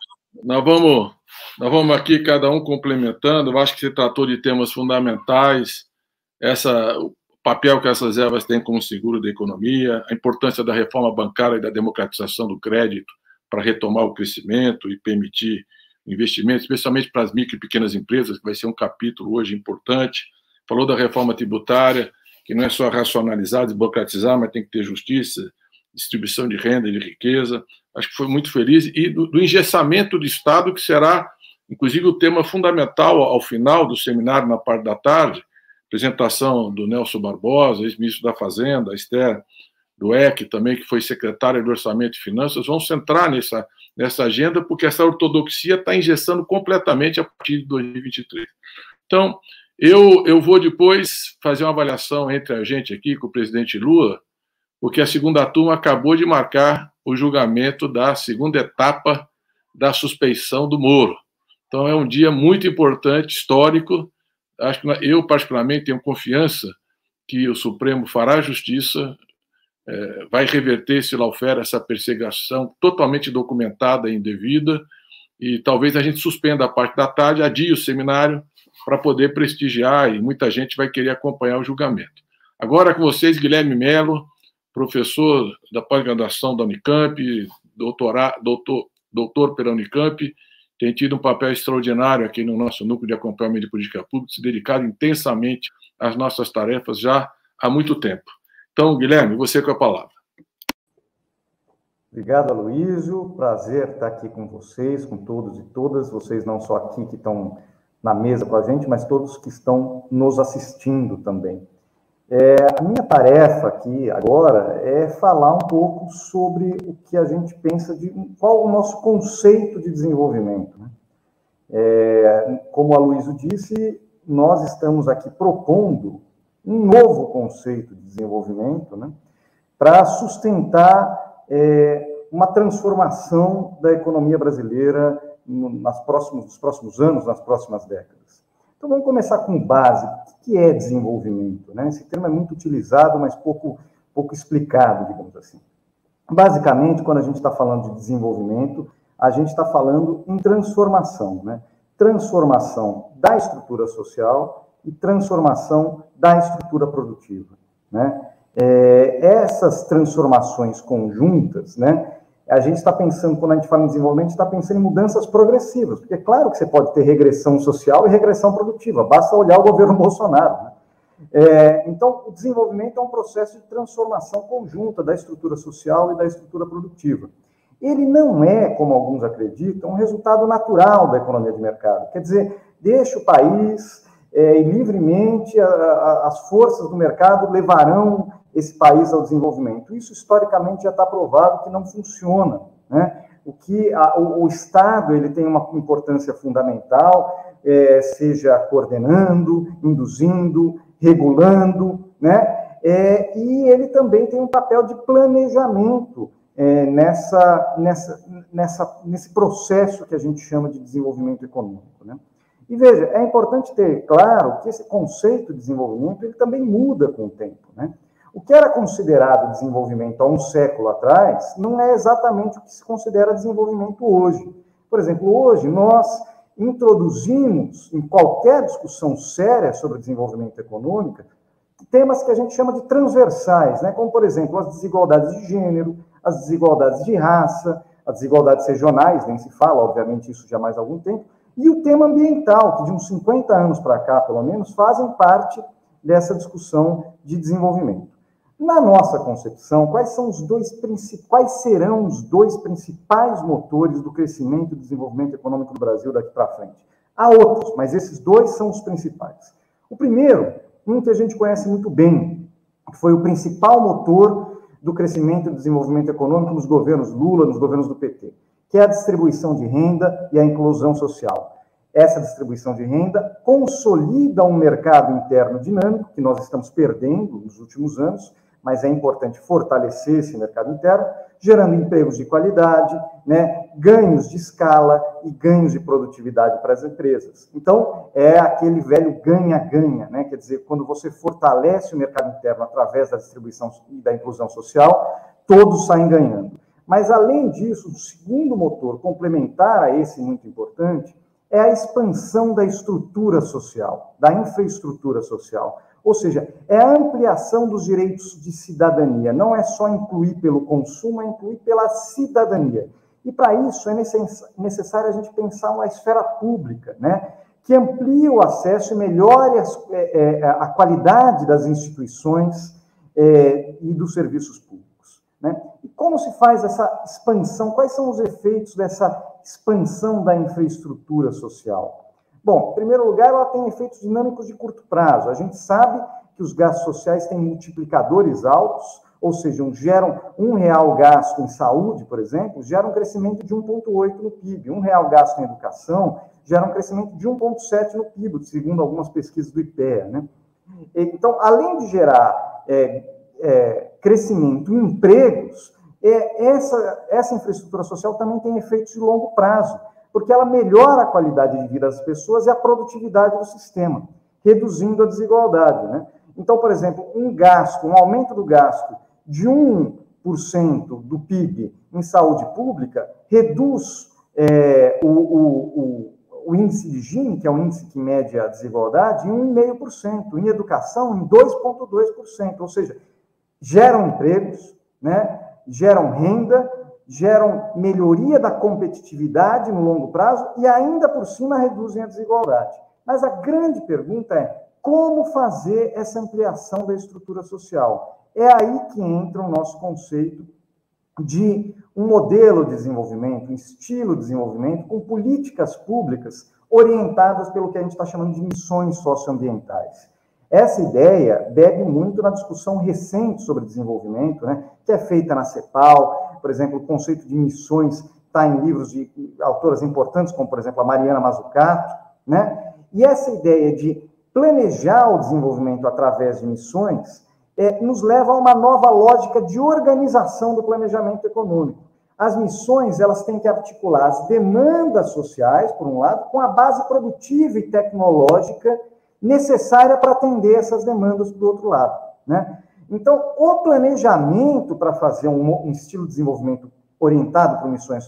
Nós vamos aqui, cada um complementando. Eu acho que se tratou de temas fundamentais. O papel que essas reservas têm como seguro da economia, a importância da reforma bancária e da democratização do crédito para retomar o crescimento e permitir investimentos, especialmente para as micro e pequenas empresas, que vai ser um capítulo hoje importante. Falou da reforma tributária, que não é só racionalizar, desburocratizar, mas tem que ter justiça, distribuição de renda e de riqueza. Acho que foi muito feliz. E do engessamento do Estado, que será, inclusive, o tema fundamental ao final do seminário, na parte da tarde, apresentação do Nelson Barbosa, ex-ministro da Fazenda, a Esther Dweck também, que foi secretária do Orçamento e Finanças, vão centrar nessa agenda, porque essa ortodoxia está engessando completamente a partir de 2023. Então, eu vou depois fazer uma avaliação entre a gente aqui com o presidente Lula, porque a segunda turma acabou de marcar o julgamento da segunda etapa da suspeição do Moro. Então, é um dia muito importante, histórico. Acho que eu, particularmente, tenho confiança que o Supremo fará justiça, vai reverter esse lawfare, essa perseguição totalmente documentada e indevida, e talvez a gente suspenda a parte da tarde, adie o seminário para poder prestigiar, e muita gente vai querer acompanhar o julgamento. Agora com vocês, Guilherme Melo, professor da pós-graduação da Unicamp, doutor pela Unicamp, tem tido um papel extraordinário aqui no nosso núcleo de acompanhamento de política pública, se dedicado intensamente às nossas tarefas já há muito tempo. Então, Guilherme, você com a palavra. Obrigado, Aloysio. Prazer estar aqui com vocês, com todos e todas. Vocês não só aqui que estão na mesa com a gente, mas todos que estão nos assistindo também. A minha tarefa aqui agora é falar um pouco sobre o que a gente pensa de qual o nosso conceito de desenvolvimento, né? Como o Aloysio disse, nós estamos aqui propondo um novo conceito de desenvolvimento, né, para sustentar uma transformação da economia brasileira nos próximos anos, nas próximas décadas. Então, vamos começar com o básico. O que é desenvolvimento, né? Esse termo é muito utilizado, mas pouco explicado, digamos assim. Basicamente, quando a gente está falando de desenvolvimento, a gente está falando em transformação, né? Transformação da estrutura social e transformação da estrutura produtiva, né? Essas transformações conjuntas, né? A gente está pensando, quando a gente fala em desenvolvimento, está pensando em mudanças progressivas, porque é claro que você pode ter regressão social e regressão produtiva, basta olhar o governo Bolsonaro, né? Então, o desenvolvimento é um processo de transformação conjunta da estrutura social e da estrutura produtiva. Ele não é, como alguns acreditam, um resultado natural da economia de mercado, quer dizer, deixa o país e livremente as forças do mercado levarão esse país ao desenvolvimento. Isso, historicamente, já está provado que não funciona, né? O Estado ele tem uma importância fundamental, seja coordenando, induzindo, regulando, né? E ele também tem um papel de planejamento nesse processo que a gente chama de desenvolvimento econômico, né? E veja, é importante ter claro que esse conceito de desenvolvimento ele também muda com o tempo, né? O que era considerado desenvolvimento há um século atrás não é exatamente o que se considera desenvolvimento hoje. Por exemplo, hoje nós introduzimos em qualquer discussão séria sobre desenvolvimento econômico temas que a gente chama de transversais, né? Como, por exemplo, as desigualdades de gênero, as desigualdades de raça, as desigualdades regionais, nem se fala, obviamente, isso já há mais algum tempo, e o tema ambiental, que de uns 50 anos para cá, pelo menos, fazem parte dessa discussão de desenvolvimento. Na nossa concepção, quais serão os dois principais motores do crescimento e desenvolvimento econômico do Brasil daqui para frente? Há outros, mas esses dois são os principais. O primeiro, um que a gente conhece muito bem, que foi o principal motor do crescimento e desenvolvimento econômico nos governos Lula, nos governos do PT, que é a distribuição de renda e a inclusão social. Essa distribuição de renda consolida um mercado interno dinâmico, que nós estamos perdendo nos últimos anos, mas é importante fortalecer esse mercado interno, gerando empregos de qualidade, né, ganhos de escala e ganhos de produtividade para as empresas. Então, é aquele velho ganha-ganha, né? Quer dizer, quando você fortalece o mercado interno através da distribuição e da inclusão social, todos saem ganhando. Mas, além disso, o segundo motor complementar a esse muito importante é a expansão da estrutura social, da infraestrutura social. Ou seja, é a ampliação dos direitos de cidadania. Não é só incluir pelo consumo, é incluir pela cidadania. E, para isso, é necessário a gente pensar uma esfera pública, né, que amplie o acesso e melhore a qualidade das instituições e dos serviços públicos, né? E como se faz essa expansão? Quais são os efeitos dessa expansão da infraestrutura social? Bom, em primeiro lugar, ela tem efeitos dinâmicos de curto prazo. A gente sabe que os gastos sociais têm multiplicadores altos, ou seja, geram R$1 gasto em saúde, por exemplo, gera um crescimento de 1,8 no PIB. R$1 gasto em educação gera um crescimento de 1,7 no PIB, segundo algumas pesquisas do IPEA, né? Então, além de gerar crescimento em empregos, essa infraestrutura social também tem efeitos de longo prazo, porque ela melhora a qualidade de vida das pessoas e a produtividade do sistema, reduzindo a desigualdade, né? Então, por exemplo, um aumento do gasto de 1% do PIB em saúde pública reduz o índice de Gini, que é o índice que mede a desigualdade, em 1,5%, em educação, em 2,2%, ou seja, geram empregos, né, geram renda, geram melhoria da competitividade no longo prazo e ainda por cima reduzem a desigualdade. Mas a grande pergunta é como fazer essa ampliação da estrutura social? É aí que entra o nosso conceito de um modelo de desenvolvimento, um estilo de desenvolvimento, com políticas públicas orientadas pelo que a gente está chamando de missões socioambientais. Essa ideia bebe muito na discussão recente sobre desenvolvimento, né, que é feita na CEPAL. Por exemplo, o conceito de missões está em livros de autoras importantes, como, por exemplo, a Mariana Mazzucato, né? E essa ideia de planejar o desenvolvimento através de missões nos leva a uma nova lógica de organização do planejamento econômico. As missões, elas têm que articular as demandas sociais, por um lado, com a base produtiva e tecnológica necessária para atender essas demandas do outro lado, né? Então, o planejamento para fazer um estilo de desenvolvimento orientado por missões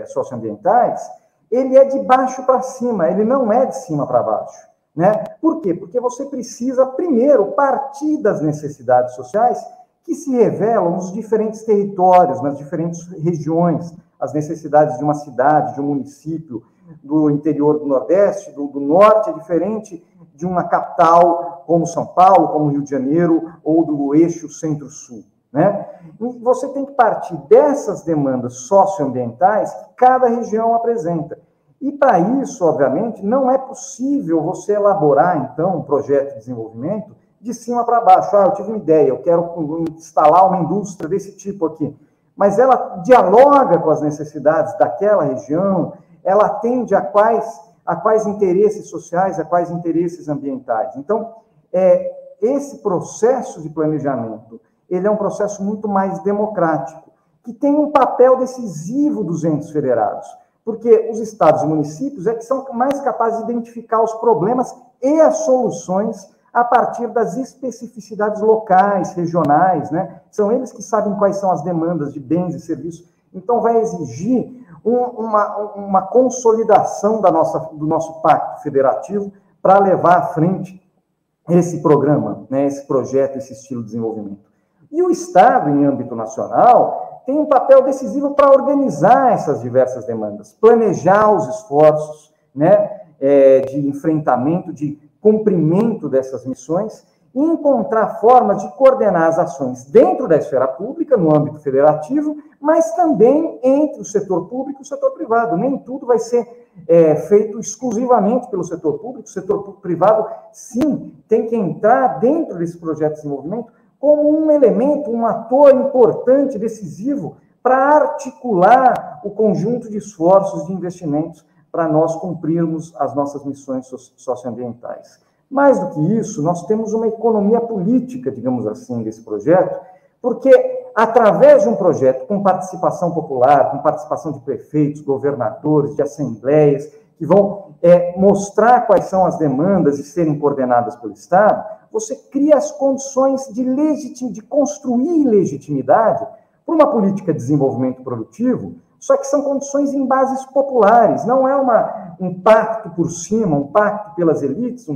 socioambientais, ele é de baixo para cima, ele não é de cima para baixo, né? Por quê? Porque você precisa, primeiro, partir das necessidades sociais que se revelam nos diferentes territórios, nas diferentes regiões, as necessidades de uma cidade, de um município, do interior do Nordeste, do Norte, é diferente de uma capital como São Paulo, como Rio de Janeiro, ou do eixo Centro-Sul, né? E você tem que partir dessas demandas socioambientais que cada região apresenta. E para isso, obviamente, não é possível você elaborar, então, um projeto de desenvolvimento de cima para baixo. Eu tive uma ideia, eu quero instalar uma indústria desse tipo aqui. Mas ela dialoga com as necessidades daquela região, ela atende a quais interesses sociais, a quais interesses ambientais. Então, esse processo de planejamento, ele é um processo muito mais democrático, que tem um papel decisivo dos entes federados, porque os estados e municípios que são mais capazes de identificar os problemas e as soluções a partir das especificidades locais, regionais, né? São eles que sabem quais são as demandas de bens e serviços. Então, vai exigir uma consolidação do nosso pacto federativo para levar à frente esse programa, né, esse projeto, esse estilo de desenvolvimento. E o Estado, em âmbito nacional, tem um papel decisivo para organizar essas diversas demandas, planejar os esforços, né, de enfrentamento, de cumprimento dessas missões e encontrar formas de coordenar as ações dentro da esfera pública, no âmbito federativo, mas também entre o setor público e o setor privado. Nem tudo vai ser feito exclusivamente pelo setor público. O setor privado, sim, tem que entrar dentro desse projeto de desenvolvimento como um elemento, um ator importante, decisivo, para articular o conjunto de esforços de investimentos para nós cumprirmos as nossas missões socioambientais. Mais do que isso, nós temos uma economia política, digamos assim, desse projeto, porque através de um projeto com participação popular, com participação de prefeitos, governadores, de assembleias, que vão mostrar quais são as demandas e serem coordenadas pelo Estado, você cria as condições de construir legitimidade para uma política de desenvolvimento produtivo, só que são condições em bases populares, não é um pacto por cima, um pacto pelas elites, é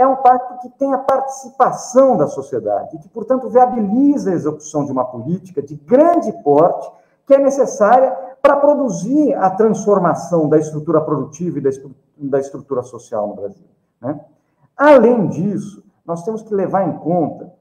um pacto que tem a participação da sociedade, e que, portanto, viabiliza a execução de uma política de grande porte, que é necessária para produzir a transformação da estrutura produtiva e da estrutura social no Brasil, né? Além disso, nós temos que levar em conta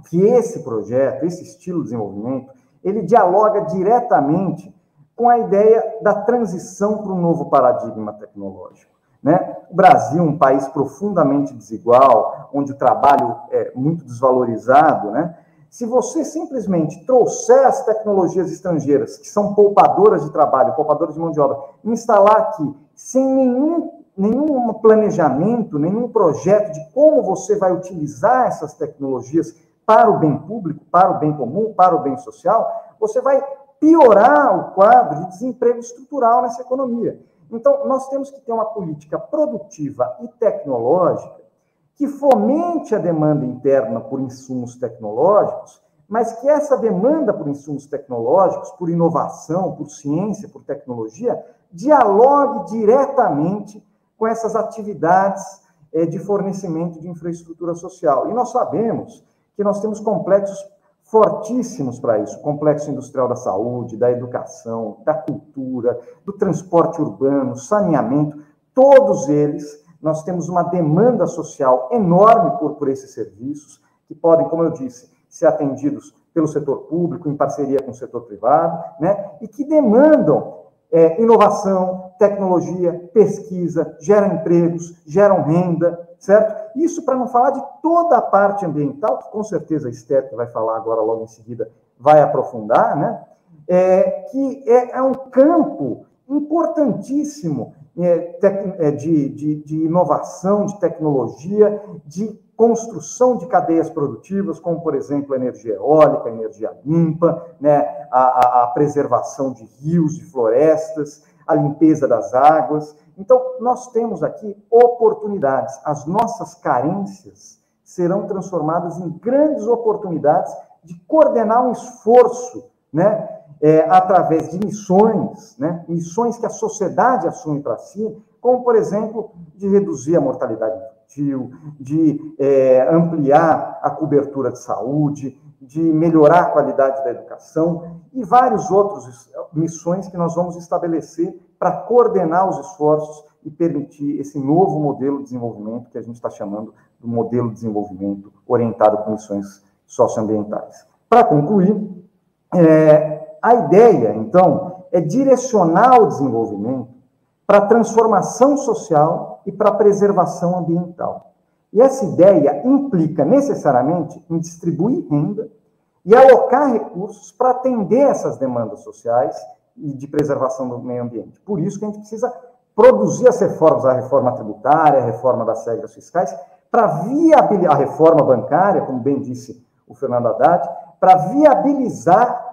que esse projeto, esse estilo de desenvolvimento, ele dialoga diretamente com a ideia da transição para um novo paradigma tecnológico, né? O Brasil, um país profundamente desigual, onde o trabalho é muito desvalorizado, né? Se você simplesmente trouxer as tecnologias estrangeiras, que são poupadoras de trabalho, poupadoras de mão de obra, instalar aqui, sem nenhum planejamento, nenhum projeto de como você vai utilizar essas tecnologias para o bem público, para o bem comum, para o bem social, você vai piorar o quadro de desemprego estrutural nessa economia. Então, nós temos que ter uma política produtiva e tecnológica que fomente a demanda interna por insumos tecnológicos, mas que essa demanda por insumos tecnológicos, por inovação, por ciência, por tecnologia, dialogue diretamente com essas atividades de fornecimento de infraestrutura social. E nós sabemos que nós temos complexos fortíssimos para isso, o complexo industrial da saúde, da educação, da cultura, do transporte urbano, saneamento, todos eles, nós temos uma demanda social enorme por esses serviços, que podem, como eu disse, ser atendidos pelo setor público, em parceria com o setor privado, né, e que demandam inovação, tecnologia, pesquisa, geram empregos, geram renda, certo? Isso para não falar de toda a parte ambiental, que com certeza a Esther, que vai falar agora logo em seguida, vai aprofundar, né? Que é um campo importantíssimo de inovação, de tecnologia, de construção de cadeias produtivas, como, por exemplo, a energia eólica, a energia limpa, né, a preservação de rios, de florestas, a limpeza das águas. Então, nós temos aqui oportunidades. As nossas carências serão transformadas em grandes oportunidades de coordenar um esforço, né, através de missões, né, missões que a sociedade assume para si, como, por exemplo, de reduzir a mortalidade infantil, de ampliar a cobertura de saúde, de melhorar a qualidade da educação e várias outras missões que nós vamos estabelecer para coordenar os esforços e permitir esse novo modelo de desenvolvimento que a gente está chamando do modelo de desenvolvimento orientado com missões socioambientais. Para concluir, a ideia, então, é direcionar o desenvolvimento para a transformação social e para a preservação ambiental. E essa ideia implica necessariamente em distribuir renda e alocar recursos para atender essas demandas sociais e de preservação do meio ambiente. Por isso que a gente precisa produzir as reformas, a reforma tributária, a reforma das regras fiscais, para viabilizar a reforma bancária, como bem disse o Fernando Haddad, para viabilizar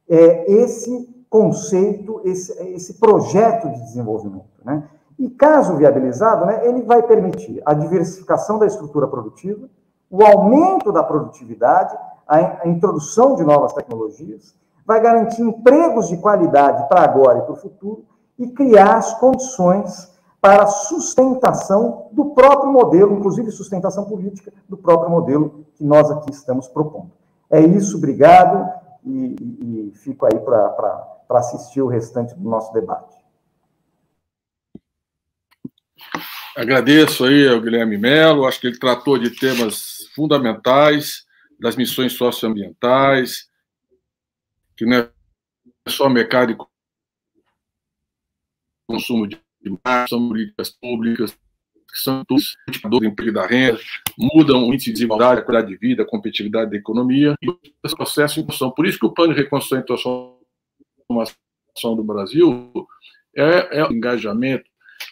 esse conceito, esse projeto de desenvolvimento, né? E caso viabilizado, né, ele vai permitir a diversificação da estrutura produtiva, o aumento da produtividade, a introdução de novas tecnologias, vai garantir empregos de qualidade para agora e para o futuro e criar as condições para a sustentação do próprio modelo, inclusive sustentação política do próprio modelo que nós aqui estamos propondo. É isso, obrigado, e fico aí para assistir o restante do nosso debate. Agradeço aí ao Guilherme Mello, acho que ele tratou de temas fundamentais das missões socioambientais, que não é só mercado e consumo de mar, são políticas públicas, que são todos indicadores do emprego e da renda, mudam o índice de desigualdade, a qualidade de vida, a competitividade da economia, e esse processo em função. Por isso que o Plano de Reconstrução e Transformação do Brasil é um engajamento.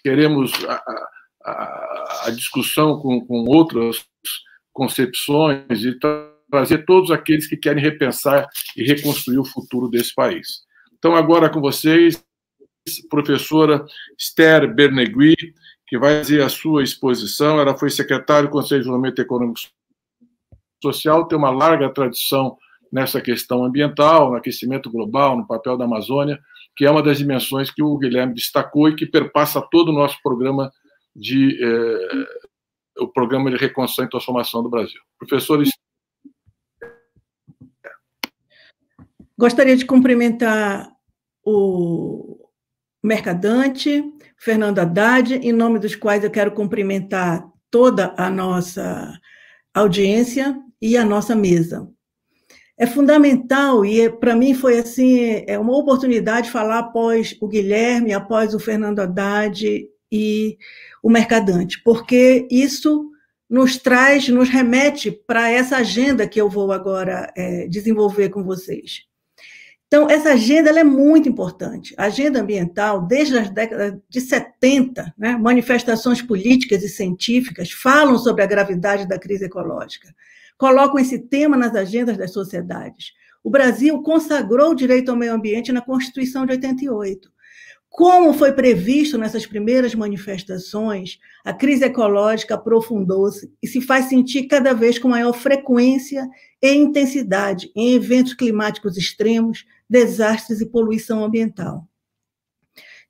Queremos a discussão com outras concepções e trazer todos aqueles que querem repensar e reconstruir o futuro desse país. Então, agora com vocês, professora Esther Bernegui, que vai fazer a sua exposição. Ela foi secretária do Conselho de Desenvolvimento Econômico e Social, tem uma larga tradição nessa questão ambiental, no aquecimento global, no papel da Amazônia, que é uma das dimensões que o Guilherme destacou e que perpassa todo o nosso programa o programa de reconstrução e transformação do Brasil. Professor, gostaria de cumprimentar o Mercadante, Fernando Haddad, em nome dos quais eu quero cumprimentar toda a nossa audiência e a nossa mesa. É fundamental, e para mim foi assim, uma oportunidade falar após o Guilherme, após o Fernando Haddad e o Mercadante, porque isso nos remete para essa agenda que eu vou agora desenvolver com vocês. Então, essa agenda ela é muito importante. A agenda ambiental, desde as décadas de 70, né, manifestações políticas e científicas falam sobre a gravidade da crise ecológica, colocam esse tema nas agendas das sociedades. O Brasil consagrou o direito ao meio ambiente na Constituição de 88. Como foi previsto nessas primeiras manifestações, a crise ecológica aprofundou-se e se faz sentir cada vez com maior frequência e intensidade em eventos climáticos extremos, desastres e poluição ambiental.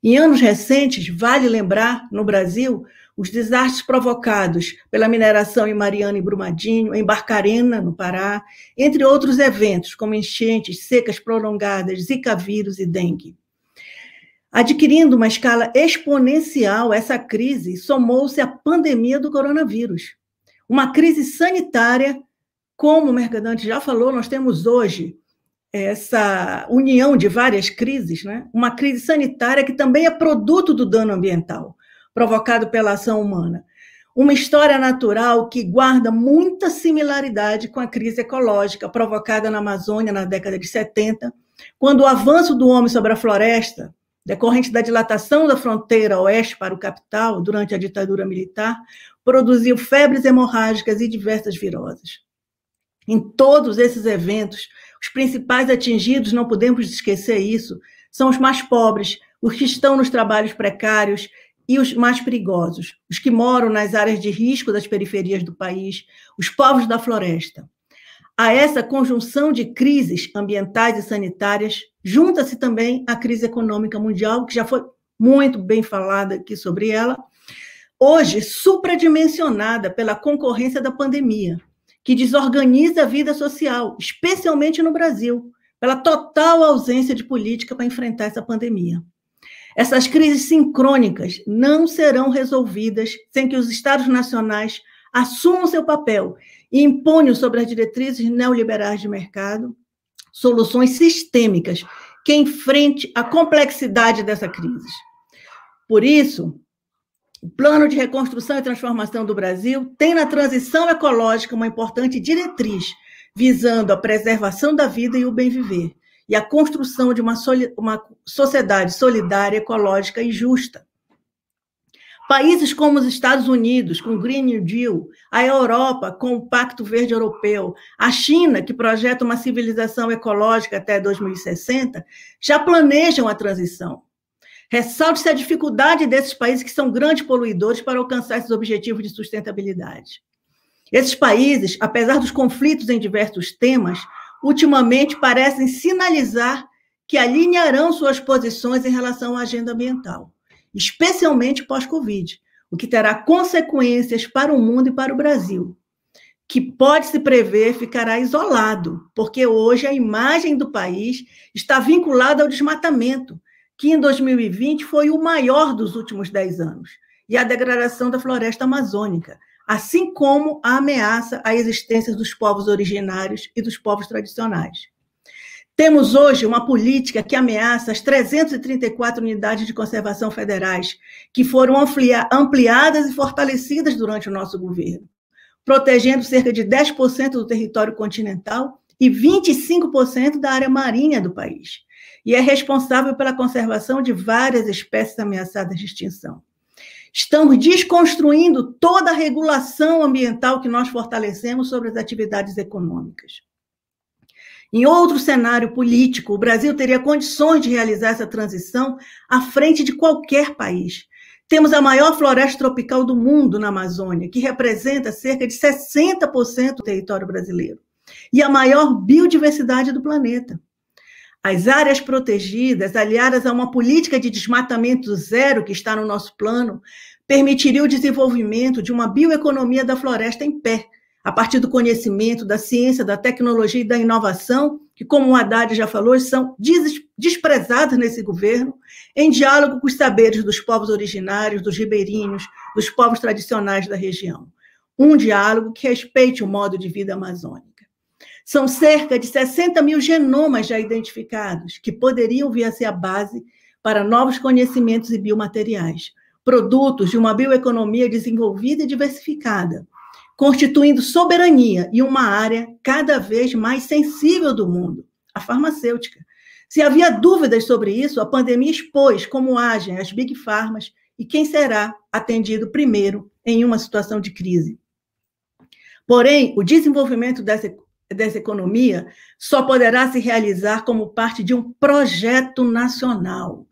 Em anos recentes, vale lembrar, no Brasil, os desastres provocados pela mineração em Mariana e Brumadinho, em Barcarena, no Pará, entre outros eventos, como enchentes, secas prolongadas, zika vírus e dengue. Adquirindo uma escala exponencial, essa crise somou-se à pandemia do coronavírus. Uma crise sanitária, como o Mercadante já falou, nós temos hoje essa união de várias crises, né? Uma crise sanitária que também é produto do dano ambiental, provocado pela ação humana. Uma história natural que guarda muita similaridade com a crise ecológica provocada na Amazônia na década de 70, quando o avanço do homem sobre a floresta, decorrente da dilatação da fronteira oeste para o capital durante a ditadura militar, produziu febres hemorrágicas e diversas viroses. Em todos esses eventos, os principais atingidos, não podemos esquecer isso, são os mais pobres, os que estão nos trabalhos precários e os mais perigosos, os que moram nas áreas de risco das periferias do país, os povos da floresta. A essa conjunção de crises ambientais e sanitárias, junta-se também a crise econômica mundial, que já foi muito bem falada aqui sobre ela, hoje supradimensionada pela concorrência da pandemia, que desorganiza a vida social, especialmente no Brasil, pela total ausência de política para enfrentar essa pandemia. Essas crises sincrônicas não serão resolvidas sem que os Estados nacionais assumam seu papel e imponham sobre as diretrizes neoliberais de mercado soluções sistêmicas que enfrente a complexidade dessa crise. Por isso, o Plano de Reconstrução e Transformação do Brasil tem na transição ecológica uma importante diretriz, visando a preservação da vida e o bem-viver, e a construção de uma sociedade solidária, ecológica e justa. Países como os Estados Unidos, com o Green New Deal, a Europa, com o Pacto Verde Europeu, a China, que projeta uma civilização ecológica até 2060, já planejam a transição. Ressalte-se a dificuldade desses países que são grandes poluidores para alcançar esses objetivos de sustentabilidade. Esses países, apesar dos conflitos em diversos temas, ultimamente parecem sinalizar que alinharão suas posições em relação à agenda ambiental, especialmente pós-Covid, o que terá consequências para o mundo e para o Brasil, que pode-se prever ficará isolado, porque hoje a imagem do país está vinculada ao desmatamento, que em 2020 foi o maior dos últimos 10 anos, e a degradação da floresta amazônica, assim como a ameaça à existência dos povos originários e dos povos tradicionais. Temos hoje uma política que ameaça as 334 unidades de conservação federais, que foram ampliadas e fortalecidas durante o nosso governo, protegendo cerca de 10% do território continental e 25% da área marinha do país, e é responsável pela conservação de várias espécies ameaçadas de extinção. Estamos desconstruindo toda a regulação ambiental que nós fortalecemos sobre as atividades econômicas. Em outro cenário político, o Brasil teria condições de realizar essa transição à frente de qualquer país. Temos a maior floresta tropical do mundo na Amazônia, que representa cerca de 60% do território brasileiro, e a maior biodiversidade do planeta. As áreas protegidas, aliadas a uma política de desmatamento zero que está no nosso plano, permitiria o desenvolvimento de uma bioeconomia da floresta em pé, a partir do conhecimento, da ciência, da tecnologia e da inovação, que, como o Haddad já falou, são desprezadas nesse governo, em diálogo com os saberes dos povos originários, dos ribeirinhos, dos povos tradicionais da região. Um diálogo que respeite o modo de vida amazônico. São cerca de 60 mil genomas já identificados, que poderiam vir a ser a base para novos conhecimentos e biomateriais, produtos de uma bioeconomia desenvolvida e diversificada, constituindo soberania e uma área cada vez mais sensível do mundo, a farmacêutica. Se havia dúvidas sobre isso, a pandemia expôs como agem as big pharmas e quem será atendido primeiro em uma situação de crise. Porém, o desenvolvimento dessa economia só poderá se realizar como parte de um projeto nacional.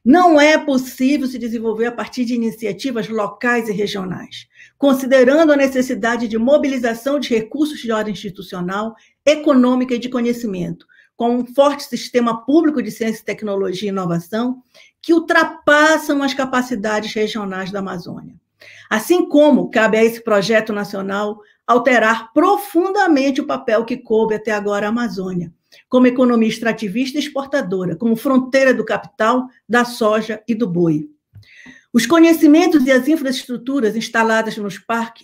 Não é possível se desenvolver a partir de iniciativas locais e regionais, considerando a necessidade de mobilização de recursos de ordem institucional, econômica e de conhecimento, com um forte sistema público de ciência, tecnologia e inovação que ultrapassam as capacidades regionais da Amazônia. Assim como cabe a esse projeto nacional alterar profundamente o papel que coube até agora a Amazônia, como economia extrativista e exportadora, como fronteira do capital, da soja e do boi. Os conhecimentos e as infraestruturas instaladas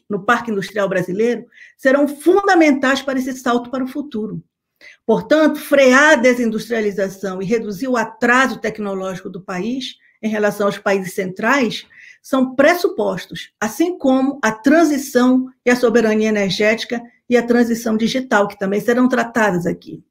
no Parque Industrial Brasileiro serão fundamentais para esse salto para o futuro. Portanto, frear a desindustrialização e reduzir o atraso tecnológico do país em relação aos países centrais são pressupostos, assim como a transição e a soberania energética e a transição digital, que também serão tratadas aqui.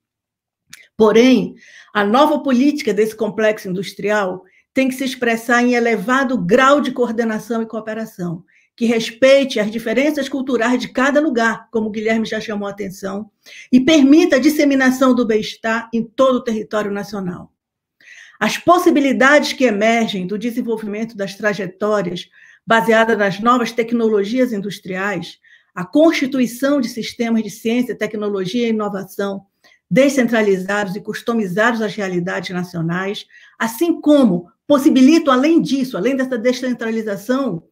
Porém, a nova política desse complexo industrial tem que se expressar em elevado grau de coordenação e cooperação, que respeite as diferenças culturais de cada lugar, como o Guilherme já chamou a atenção, e permita a disseminação do bem-estar em todo o território nacional. As possibilidades que emergem do desenvolvimento das trajetórias baseadas nas novas tecnologias industriais, a constituição de sistemas de ciência, tecnologia e inovação descentralizados e customizados às realidades nacionais, assim como possibilitam, além disso, além dessa descentralização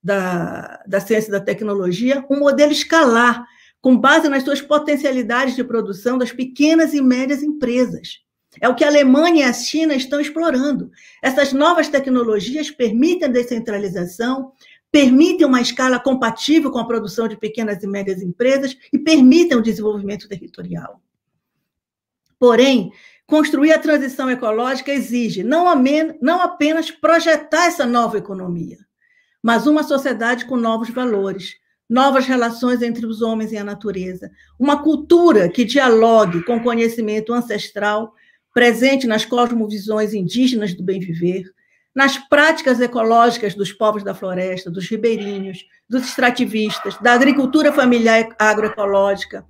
da ciência e da tecnologia, um modelo escalar, com base nas suas potencialidades de produção das pequenas e médias empresas. É o que a Alemanha e a China estão explorando. Essas novas tecnologias permitem a descentralização, permitem uma escala compatível com a produção de pequenas e médias empresas e permitem o desenvolvimento territorial. Porém, construir a transição ecológica exige não apenas projetar essa nova economia, mas uma sociedade com novos valores, novas relações entre os homens e a natureza, uma cultura que dialogue com o conhecimento ancestral presente nas cosmovisões indígenas do bem-viver, nas práticas ecológicas dos povos da floresta, dos ribeirinhos, dos extrativistas, da agricultura familiar agroecológica,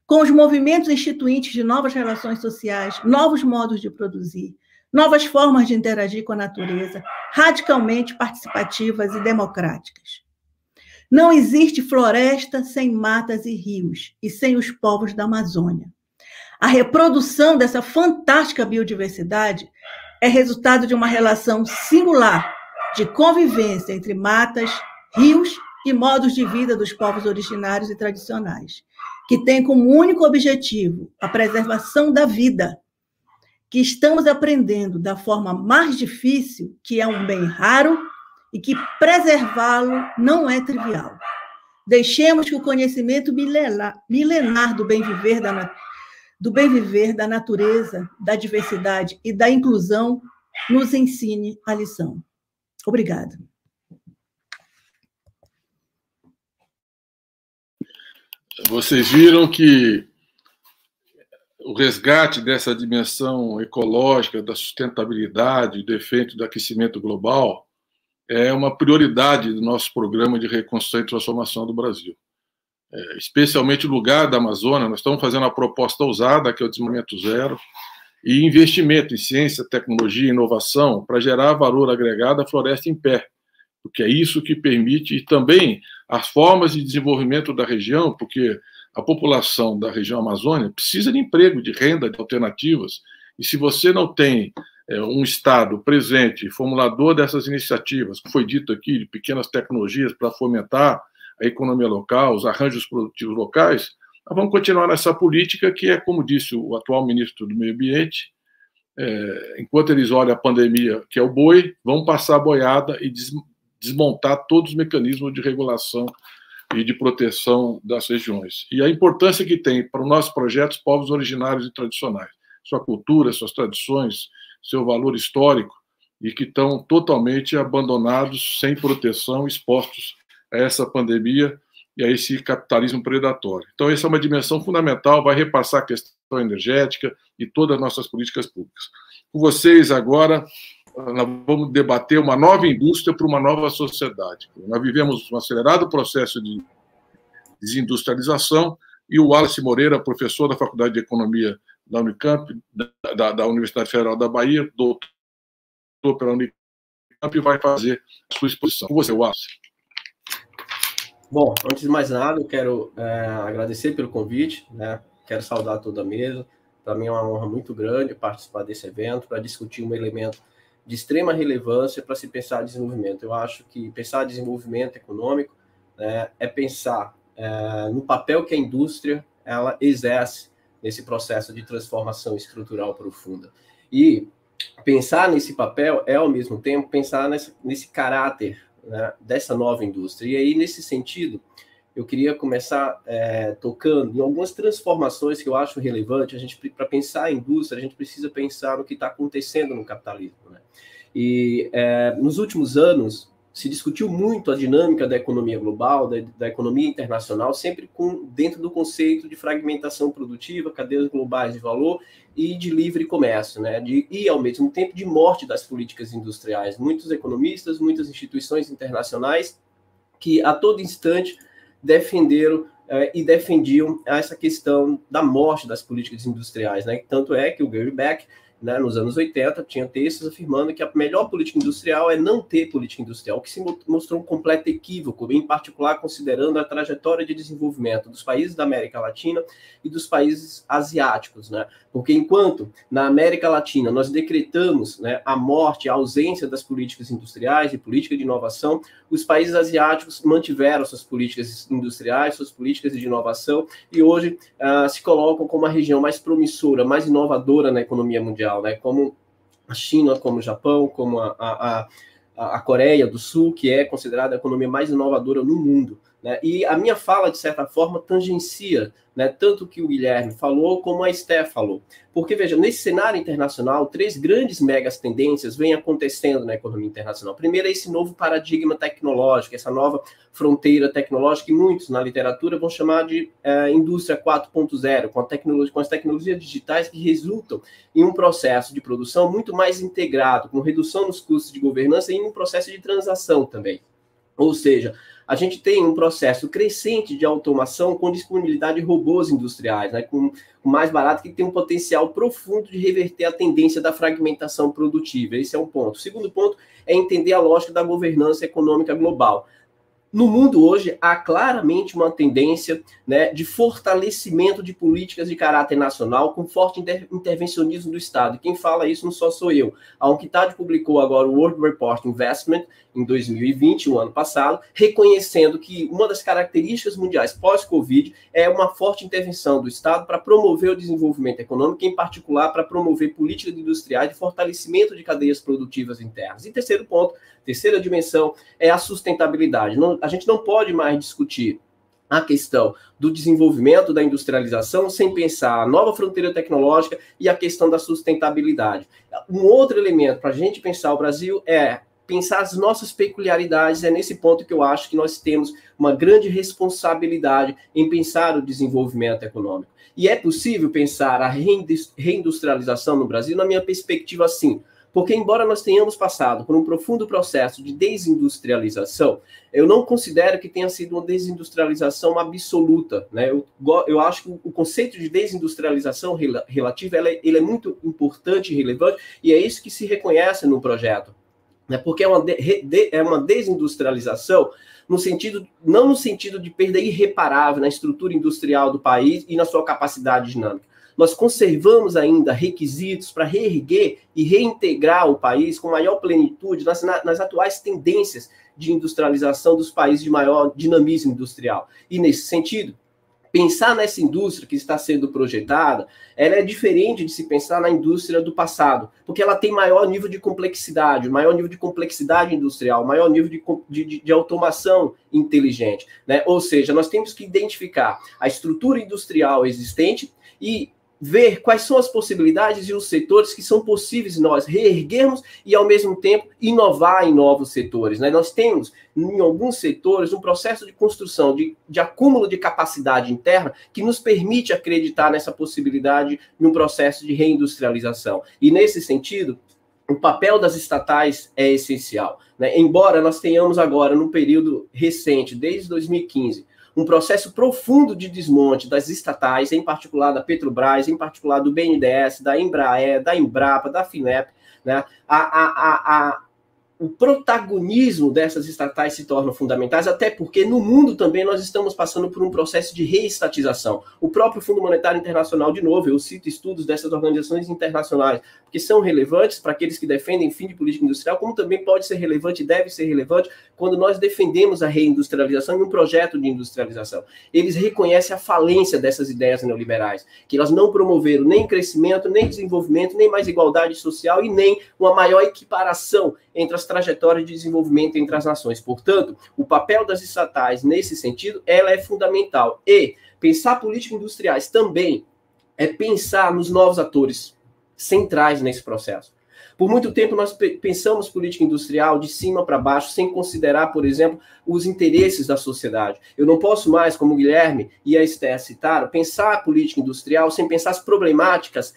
com os movimentos instituintes de novas relações sociais, novos modos de produzir, novas formas de interagir com a natureza, radicalmente participativas e democráticas. Não existe floresta sem matas e rios, e sem os povos da Amazônia. A reprodução dessa fantástica biodiversidade é resultado de uma relação singular de convivência entre matas, rios e modos de vida dos povos originários e tradicionais, que tem como único objetivo a preservação da vida, que estamos aprendendo da forma mais difícil, que é um bem raro, e que preservá-lo não é trivial. Deixemos que o conhecimento milenar do bem-viver da natureza, da diversidade e da inclusão nos ensine a lição. Obrigada. Vocês viram que o resgate dessa dimensão ecológica, da sustentabilidade, do efeito do aquecimento global, é uma prioridade do nosso programa de reconstrução e transformação do Brasil. Especialmente o lugar da Amazônia, nós estamos fazendo uma proposta ousada, que é o desenvolvimento zero, e investimento em ciência, tecnologia e inovação para gerar valor agregado à floresta em pé, porque é isso que permite, e também as formas de desenvolvimento da região, porque a população da região Amazônia precisa de emprego, de renda, de alternativas, e se você não tem um Estado presente, formulador dessas iniciativas, que foi dito aqui, de pequenas tecnologias para fomentar a economia local, os arranjos produtivos locais, nós vamos continuar nessa política que é, como disse o atual ministro do Meio Ambiente, enquanto eles olham a pandemia, que é o boi, vão passar a boiada e desmontar todos os mecanismos de regulação e de proteção das regiões. E a importância que tem para os nossos projetos povos originários e tradicionais, sua cultura, suas tradições, seu valor histórico, e que estão totalmente abandonados, sem proteção, expostos a essa pandemia e a esse capitalismo predatório. Então, essa é uma dimensão fundamental, vai repassar a questão energética e todas as nossas políticas públicas. Com vocês, agora, nós vamos debater uma nova indústria para uma nova sociedade. Nós vivemos um acelerado processo de desindustrialização, e o Wallace Moreira, professor da Faculdade de Economia da Unicamp, da Universidade Federal da Bahia, doutor pela Unicamp, vai fazer a sua exposição. Com você, Wallace. Bom, antes de mais nada, eu quero agradecer pelo convite, né? Quero saudar toda a mesa, Para mim é uma honra muito grande participar desse evento, para discutir um elemento de extrema relevância para se pensar desenvolvimento. Eu acho que pensar desenvolvimento econômico é pensar no papel que a indústria ela exerce nesse processo de transformação estrutural profunda. E pensar nesse papel é, ao mesmo tempo, pensar nesse caráter, né, dessa nova indústria. E aí, nesse sentido, eu queria começar tocando em algumas transformações que eu acho relevante. Para pensar a indústria, a gente precisa pensar no que está acontecendo no capitalismo, né? E nos últimos anos se discutiu muito a dinâmica da economia global, da economia internacional, sempre dentro do conceito de fragmentação produtiva, cadeias globais de valor e de livre comércio, né? E, ao mesmo tempo, de morte das políticas industriais. Muitos economistas, muitas instituições internacionais que, a todo instante, defenderam e defendiam essa questão da morte das políticas industriais, né? Tanto é que o Gary Beck, né, nos anos 80, tinha textos afirmando que a melhor política industrial é não ter política industrial, o que se mostrou um completo equívoco, em particular considerando a trajetória de desenvolvimento dos países da América Latina e dos países asiáticos, né? Porque enquanto na América Latina nós decretamos, né, a morte, a ausência das políticas industriais e política de inovação, os países asiáticos mantiveram suas políticas industriais, suas políticas de inovação, e hoje se colocam como a região mais promissora, mais inovadora na economia mundial, né? Como a China, como o Japão, como a Coreia do Sul, que é considerada a economia mais inovadora no mundo, né? E a minha fala, de certa forma, tangencia, né, tanto o que o Guilherme falou, como a Esther falou. Porque, veja, nesse cenário internacional, 3 grandes megas tendências vêm acontecendo na economia internacional. Primeiro é esse novo paradigma tecnológico, essa nova fronteira tecnológica, que muitos na literatura vão chamar de indústria 4.0, com as tecnologias digitais que resultam em um processo de produção muito mais integrado, com redução nos custos de governança e em um processo de transação também. Ou seja, a gente tem um processo crescente de automação com disponibilidade de robôs industriais, né, com mais barato, que tem um potencial profundo de reverter a tendência da fragmentação produtiva. Esse é um ponto. O segundo ponto é entender a lógica da governança econômica global. No mundo hoje, há claramente uma tendência, né, de fortalecimento de políticas de caráter nacional com forte intervencionismo do Estado. E quem fala isso não só sou eu. A UNCTAD publicou agora o World Report Investment, em 2020, o ano passado, reconhecendo que uma das características mundiais pós-Covid é uma forte intervenção do Estado para promover o desenvolvimento econômico, em particular para promover políticas industriais de fortalecimento de cadeias produtivas internas. E terceiro ponto, terceira dimensão, é a sustentabilidade. A gente não pode mais discutir a questão do desenvolvimento da industrialização sem pensar a nova fronteira tecnológica e a questão da sustentabilidade. Um outro elemento para a gente pensar o Brasil é pensar as nossas peculiaridades. É nesse ponto que eu acho que nós temos uma grande responsabilidade em pensar o desenvolvimento econômico. E é possível pensar a reindustrialização no Brasil, na minha perspectiva, sim. Porque, embora nós tenhamos passado por um profundo processo de desindustrialização, eu não considero que tenha sido uma desindustrialização absoluta, né? Eu acho que o conceito de desindustrialização relativa ele é muito importante e relevante, e é isso que se reconhece no projeto, né? Porque é uma desindustrialização não no sentido de perda irreparável na estrutura industrial do país e na sua capacidade dinâmica. Nós conservamos ainda requisitos para reerguer e reintegrar o país com maior plenitude nas atuais tendências de industrialização dos países de maior dinamismo industrial. E, nesse sentido, pensar nessa indústria que está sendo projetada, ela é diferente de se pensar na indústria do passado, porque ela tem maior nível de complexidade, maior nível de complexidade industrial, maior nível de automação inteligente, né? Ou seja, nós temos que identificar a estrutura industrial existente e ver quais são as possibilidades e os setores que são possíveis nós reerguermos e, ao mesmo tempo, inovar em novos setores, né? Nós temos, em alguns setores, um processo de construção, de acúmulo de capacidade interna que nos permite acreditar nessa possibilidade de um processo de reindustrialização. E, nesse sentido, o papel das estatais é essencial, né? Embora nós tenhamos agora, num período recente, desde 2015, um processo profundo de desmonte das estatais, em particular da Petrobras, em particular do BNDES, da Embraer, da Embrapa, da Finep, né? o protagonismo dessas estatais se torna fundamentais, até porque no mundo também nós estamos passando por um processo de reestatização. O próprio Fundo Monetário Internacional, de novo, eu cito estudos dessas organizações internacionais, que são relevantes para aqueles que defendem fim de política industrial, como também pode ser relevante e deve ser relevante quando nós defendemos a reindustrialização e um projeto de industrialização. Eles reconhecem a falência dessas ideias neoliberais, que elas não promoveram nem crescimento, nem desenvolvimento, nem mais igualdade social e nem uma maior equiparação entre as trajetórias de desenvolvimento entre as nações. Portanto, o papel das estatais nesse sentido, ela é fundamental. E pensar políticas industriais também é pensar nos novos atores centrais nesse processo. Por muito tempo nós pensamos política industrial de cima para baixo, sem considerar, por exemplo, os interesses da sociedade. Eu não posso mais, como o Guilherme e a Esther citaram, pensar a política industrial sem pensar as problemáticas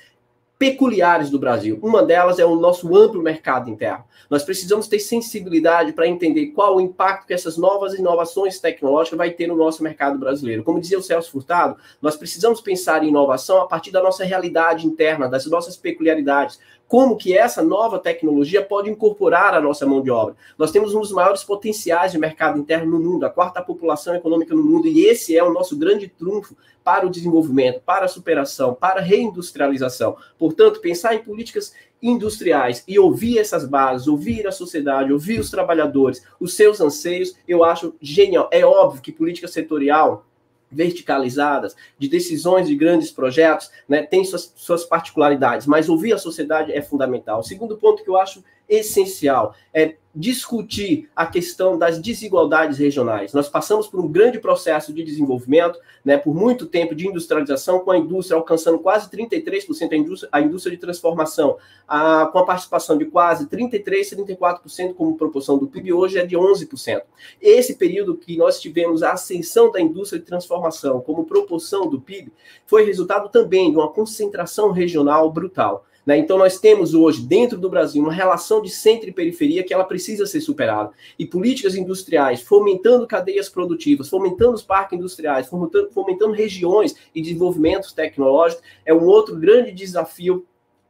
peculiares do Brasil. Uma delas é o nosso amplo mercado interno. Nós precisamos ter sensibilidade para entender qual o impacto que essas novas inovações tecnológicas vai ter no nosso mercado brasileiro. Como dizia o Celso Furtado, nós precisamos pensar em inovação a partir da nossa realidade interna, das nossas peculiaridades. Como que essa nova tecnologia pode incorporar a nossa mão de obra. Nós temos um dos maiores potenciais de mercado interno no mundo, a quarta população econômica no mundo, e esse é o nosso grande trunfo para o desenvolvimento, para a superação, para a reindustrialização. Portanto, pensar em políticas industriais e ouvir essas bases, ouvir a sociedade, ouvir os trabalhadores, os seus anseios, eu acho genial. É óbvio que política setorial verticalizadas, de decisões de grandes projetos, né, tem suas particularidades, mas ouvir a sociedade é fundamental. O segundo ponto que eu acho essencial é discutir a questão das desigualdades regionais. Nós passamos por um grande processo de desenvolvimento, né, por muito tempo de industrialização, com a indústria alcançando quase 33% a indústria de transformação, com a participação de quase 33%, 34% como proporção do PIB, hoje é de 11%. Esse período que nós tivemos a ascensão da indústria de transformação como proporção do PIB, foi resultado também de uma concentração regional brutal. Então, nós temos hoje, dentro do Brasil, uma relação de centro e periferia que ela precisa ser superada. E políticas industriais, fomentando cadeias produtivas, fomentando os parques industriais, fomentando regiões e desenvolvimentos tecnológicos, é um outro grande desafio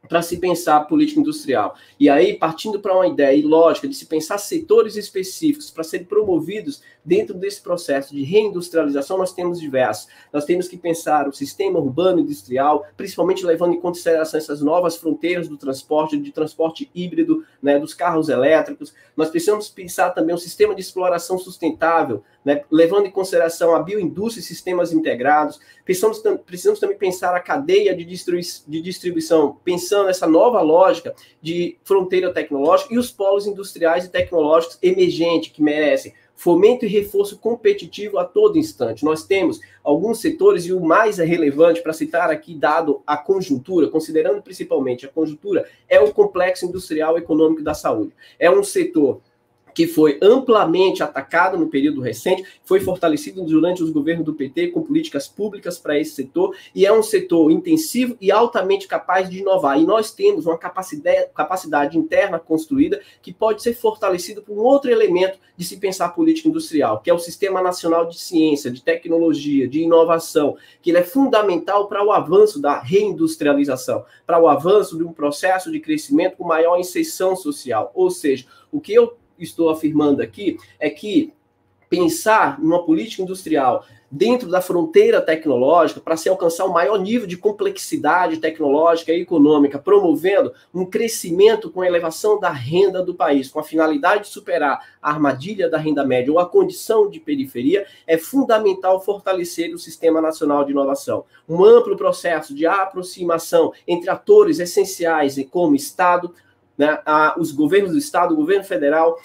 para se pensar política industrial. E aí, partindo para uma ideia e lógica de se pensar setores específicos para serem promovidos dentro desse processo de reindustrialização, nós temos diversos. Nós temos que pensar o sistema urbano industrial, principalmente levando em consideração essas novas fronteiras do transporte, de transporte híbrido, né, dos carros elétricos. Nós precisamos pensar também um sistema de exploração sustentável, né, levando em consideração a bioindústria e sistemas integrados. Precisamos também pensar a cadeia de distribuição, pensando essa nova lógica de fronteira tecnológica e os polos industriais e tecnológicos emergentes que merecem fomento e reforço competitivo a todo instante. Nós temos alguns setores, e o mais relevante para citar aqui, dado a conjuntura, considerando principalmente a conjuntura, é o complexo industrial econômico da saúde. É um setor que foi amplamente atacado no período recente, foi fortalecido durante os governos do PT com políticas públicas para esse setor, e é um setor intensivo e altamente capaz de inovar. E nós temos uma capacidade interna construída que pode ser fortalecida por um outro elemento de se pensar política industrial, que é o Sistema Nacional de Ciência, de Tecnologia, de Inovação, que ele é fundamental para o avanço da reindustrialização, para o avanço de um processo de crescimento com maior inserção social. Ou seja, o que eu estou afirmando aqui é que pensar numa política industrial dentro da fronteira tecnológica para se alcançar o maior nível de complexidade tecnológica e econômica, promovendo um crescimento com a elevação da renda do país, com a finalidade de superar a armadilha da renda média ou a condição de periferia, é fundamental fortalecer o Sistema Nacional de Inovação. Um amplo processo de aproximação entre atores essenciais como Estado, né, os governos do Estado, o governo federal,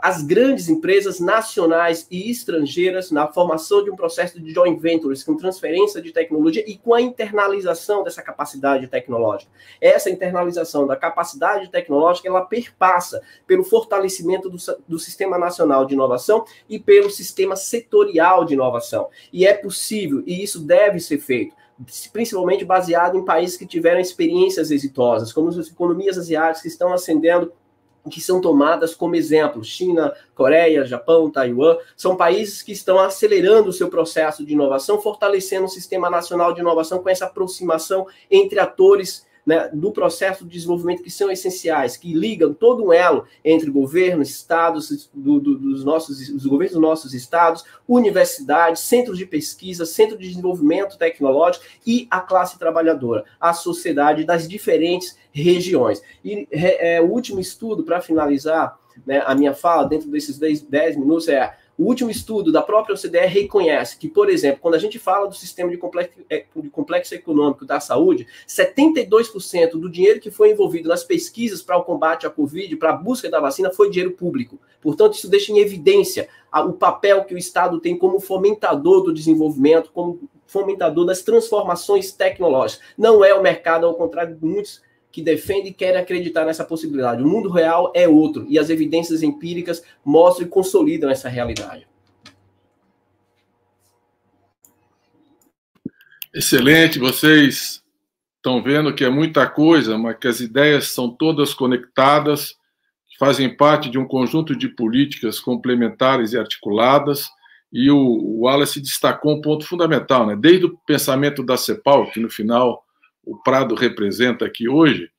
as grandes empresas nacionais e estrangeiras na formação de um processo de joint ventures, com transferência de tecnologia e com a internalização dessa capacidade tecnológica. Essa internalização da capacidade tecnológica, ela perpassa pelo fortalecimento do Sistema Nacional de Inovação e pelo sistema setorial de inovação. E é possível, e isso deve ser feito, principalmente baseado em países que tiveram experiências exitosas, como as economias asiáticas que estão ascendendo, que são tomadas como exemplo. China, Coreia, Japão, Taiwan, são países que estão acelerando o seu processo de inovação, fortalecendo o Sistema Nacional de Inovação com essa aproximação entre atores né, do processo de desenvolvimento que são essenciais, que ligam todo um elo entre governos, estados, dos governos dos nossos estados, universidades, centros de pesquisa, centro de desenvolvimento tecnológico e a classe trabalhadora, a sociedade das diferentes regiões. E o último estudo, para finalizar, né, a minha fala, dentro desses 10 minutos, o último estudo da própria OCDE reconhece que, por exemplo, quando a gente fala do sistema de complexo econômico da saúde, 72% do dinheiro que foi envolvido nas pesquisas para o combate à Covid, para a busca da vacina, foi dinheiro público. Portanto, isso deixa em evidência o papel que o Estado tem como fomentador do desenvolvimento, como fomentador das transformações tecnológicas. Não é o mercado, ao contrário de muitos que defendem e querem acreditar nessa possibilidade. O mundo real é outro, e as evidências empíricas mostram e consolidam essa realidade. Excelente, vocês estão vendo que é muita coisa, mas que as ideias são todas conectadas, fazem parte de um conjunto de políticas complementares e articuladas, e o Wallace destacou um ponto fundamental, né? Desde o pensamento da CEPAL, que no final o Prado representa aqui hoje,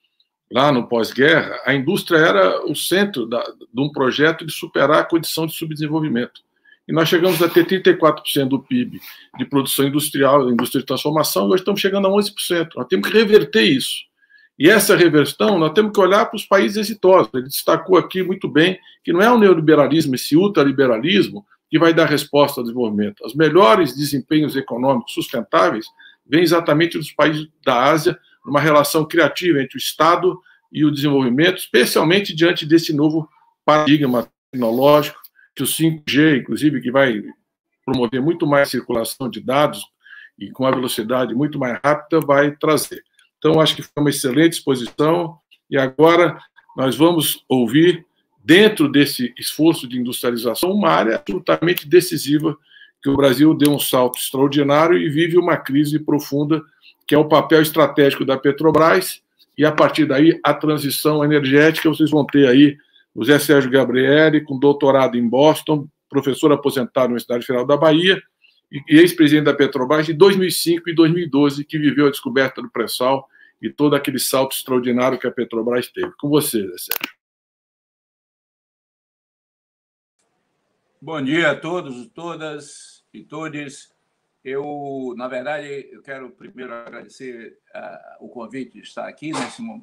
lá no pós-guerra, a indústria era o centro de um projeto de superar a condição de subdesenvolvimento. E nós chegamos a ter 34% do PIB de produção industrial, indústria de transformação, e hoje estamos chegando a 11%. Nós temos que reverter isso. E essa reversão, nós temos que olhar para os países exitosos. Ele destacou aqui muito bem que não é o neoliberalismo, esse ultraliberalismo, que vai dar resposta ao desenvolvimento. Os melhores desempenhos econômicos sustentáveis vem exatamente dos países da Ásia, numa relação criativa entre o Estado e o desenvolvimento, especialmente diante desse novo paradigma tecnológico, que o 5G, inclusive, que vai promover muito mais circulação de dados e com uma velocidade muito mais rápida, vai trazer. Então, acho que foi uma excelente exposição, e agora nós vamos ouvir, dentro desse esforço de industrialização, uma área absolutamente decisiva, que o Brasil deu um salto extraordinário e vive uma crise profunda, que é o papel estratégico da Petrobras, e a partir daí a transição energética. Vocês vão ter aí o Zé Sérgio Gabrielli, com doutorado em Boston, professor aposentado na Universidade Federal da Bahia, e ex-presidente da Petrobras de 2005 e 2012, que viveu a descoberta do pré-sal e todo aquele salto extraordinário que a Petrobras teve. Com você, Zé Sérgio. Bom dia a todos, todas e todes. Na verdade, eu quero primeiro agradecer o convite de estar aqui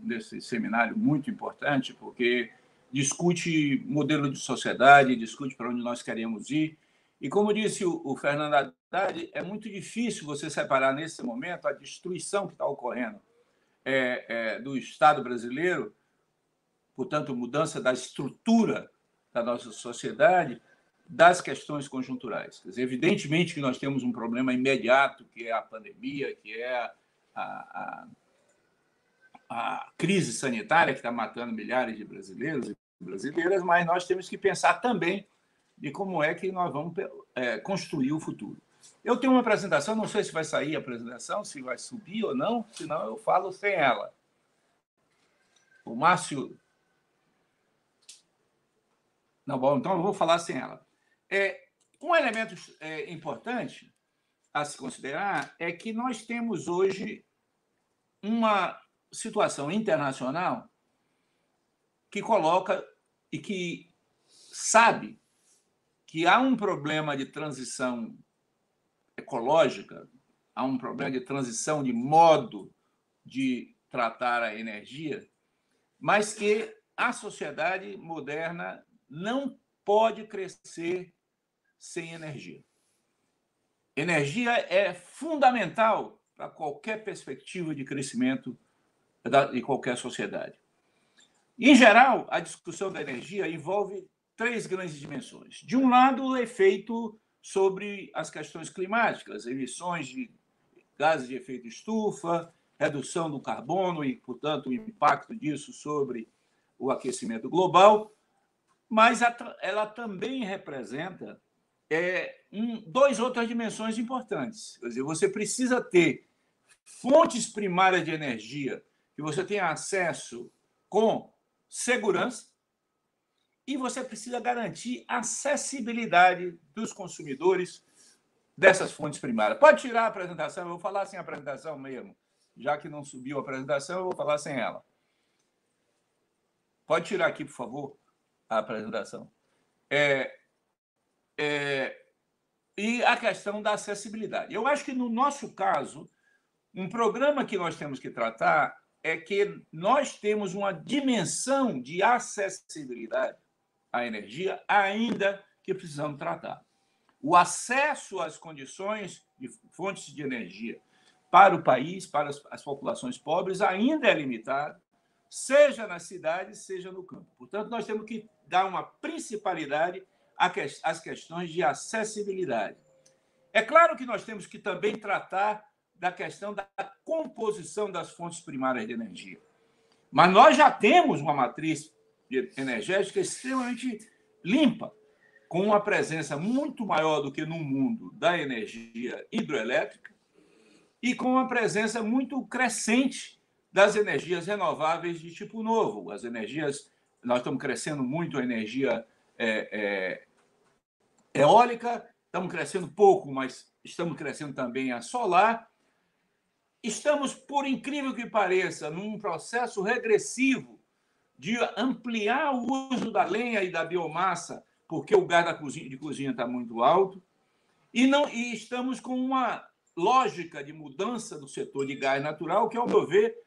nesse seminário muito importante, porque discute modelo de sociedade, discute para onde nós queremos ir. E, como disse o Fernando Haddad, é muito difícil você separar, nesse momento, a destruição que está ocorrendo do Estado brasileiro, portanto, mudança da estrutura da nossa sociedade, das questões conjunturais. Quer dizer, evidentemente que nós temos um problema imediato, que é a pandemia, que é a crise sanitária que está matando milhares de brasileiros e brasileiras, mas nós temos que pensar também de como é que nós vamos construir o futuro. Eu tenho uma apresentação, não sei se vai sair a apresentação, se vai subir ou não, senão eu falo sem ela. O Márcio... Não, bom, então eu vou falar sem ela. Um elemento importante a se considerar é que nós temos hoje uma situação internacional que coloca e que sabe que há um problema de transição ecológica, há um problema de transição de modo de tratar a energia, mas que a sociedade moderna não pode crescer sem energia. Energia é fundamental para qualquer perspectiva de crescimento de qualquer sociedade. Em geral, a discussão da energia envolve 3 grandes dimensões. De um lado, o efeito sobre as questões climáticas, emissões de gases de efeito estufa, redução do carbono e, portanto, o impacto disso sobre o aquecimento global, mas ela também representa 2 outras dimensões importantes. Quer dizer, você precisa ter fontes primárias de energia que você tenha acesso com segurança e você precisa garantir a acessibilidade dos consumidores dessas fontes primárias. Pode tirar a apresentação, eu vou falar sem apresentação mesmo. já que não subiu a apresentação, eu vou falar sem ela. Pode tirar aqui, por favor, a apresentação. E a questão da acessibilidade. Eu acho que, no nosso caso, um programa que nós temos que tratar é que nós temos uma dimensão de acessibilidade à energia ainda que precisamos tratar. O acesso às condições de fontes de energia para o país, para as populações pobres, ainda é limitado, seja na cidade, seja no campo. Portanto, nós temos que dar uma principalidade às questões de acessibilidade. É claro que nós temos que também tratar da questão da composição das fontes primárias de energia. Mas nós já temos uma matriz energética extremamente limpa, com uma presença muito maior do que no mundo da energia hidroelétrica e com uma presença muito crescente das energias renováveis de tipo novo. As energias, nós estamos crescendo muito a energia eólica, estamos crescendo pouco, mas estamos crescendo também a solar. Estamos, por incrível que pareça, num processo regressivo de ampliar o uso da lenha e da biomassa, porque o gás de cozinha está muito alto, e estamos com uma lógica de mudança do setor de gás natural, que, ao meu ver,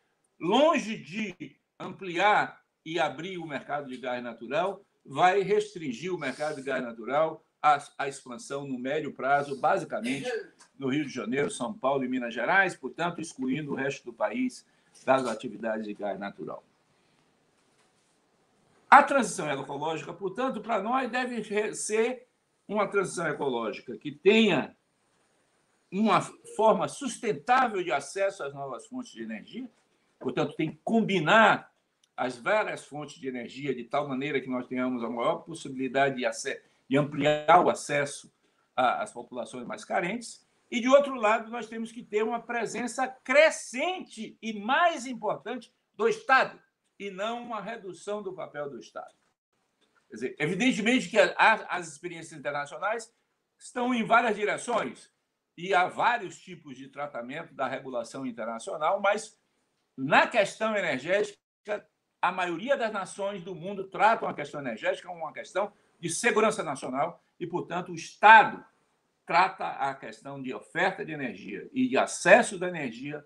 longe de ampliar e abrir o mercado de gás natural, vai restringir o mercado de gás natural à expansão no médio prazo, basicamente no Rio de Janeiro, São Paulo e Minas Gerais, portanto, excluindo o resto do país das atividades de gás natural. A transição ecológica, portanto, para nós deve ser uma transição ecológica que tenha uma forma sustentável de acesso às novas fontes de energia, portanto, tem que combinar as várias fontes de energia de tal maneira que nós tenhamos a maior possibilidade de ampliar o acesso às populações mais carentes. E, de outro lado, nós temos que ter uma presença crescente e mais importante do Estado, e não uma redução do papel do Estado. Quer dizer, evidentemente que as experiências internacionais estão em várias direções e há vários tipos de tratamento da regulação internacional, mas, na questão energética, a maioria das nações do mundo tratam a questão energética como uma questão de segurança nacional e, portanto, o Estado trata a questão de oferta de energia e de acesso da energia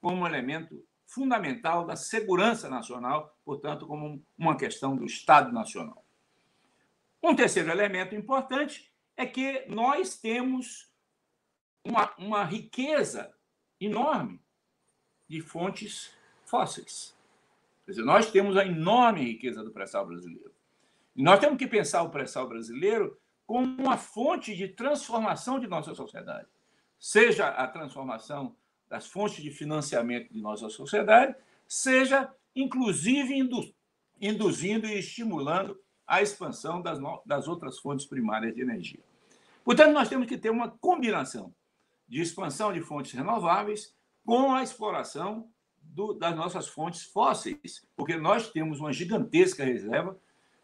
como um elemento fundamental da segurança nacional, portanto, como uma questão do Estado Nacional. Um terceiro elemento importante é que nós temos uma riqueza enorme de fontes fósseis. Quer dizer, nós temos a enorme riqueza do pré-sal brasileiro. E nós temos que pensar o pré-sal brasileiro como uma fonte de transformação de nossa sociedade, seja a transformação das fontes de financiamento de nossa sociedade, seja, inclusive, induzindo e estimulando a expansão das outras fontes primárias de energia. Portanto, nós temos que ter uma combinação de expansão de fontes renováveis com a exploração das nossas fontes fósseis, porque nós temos uma gigantesca reserva,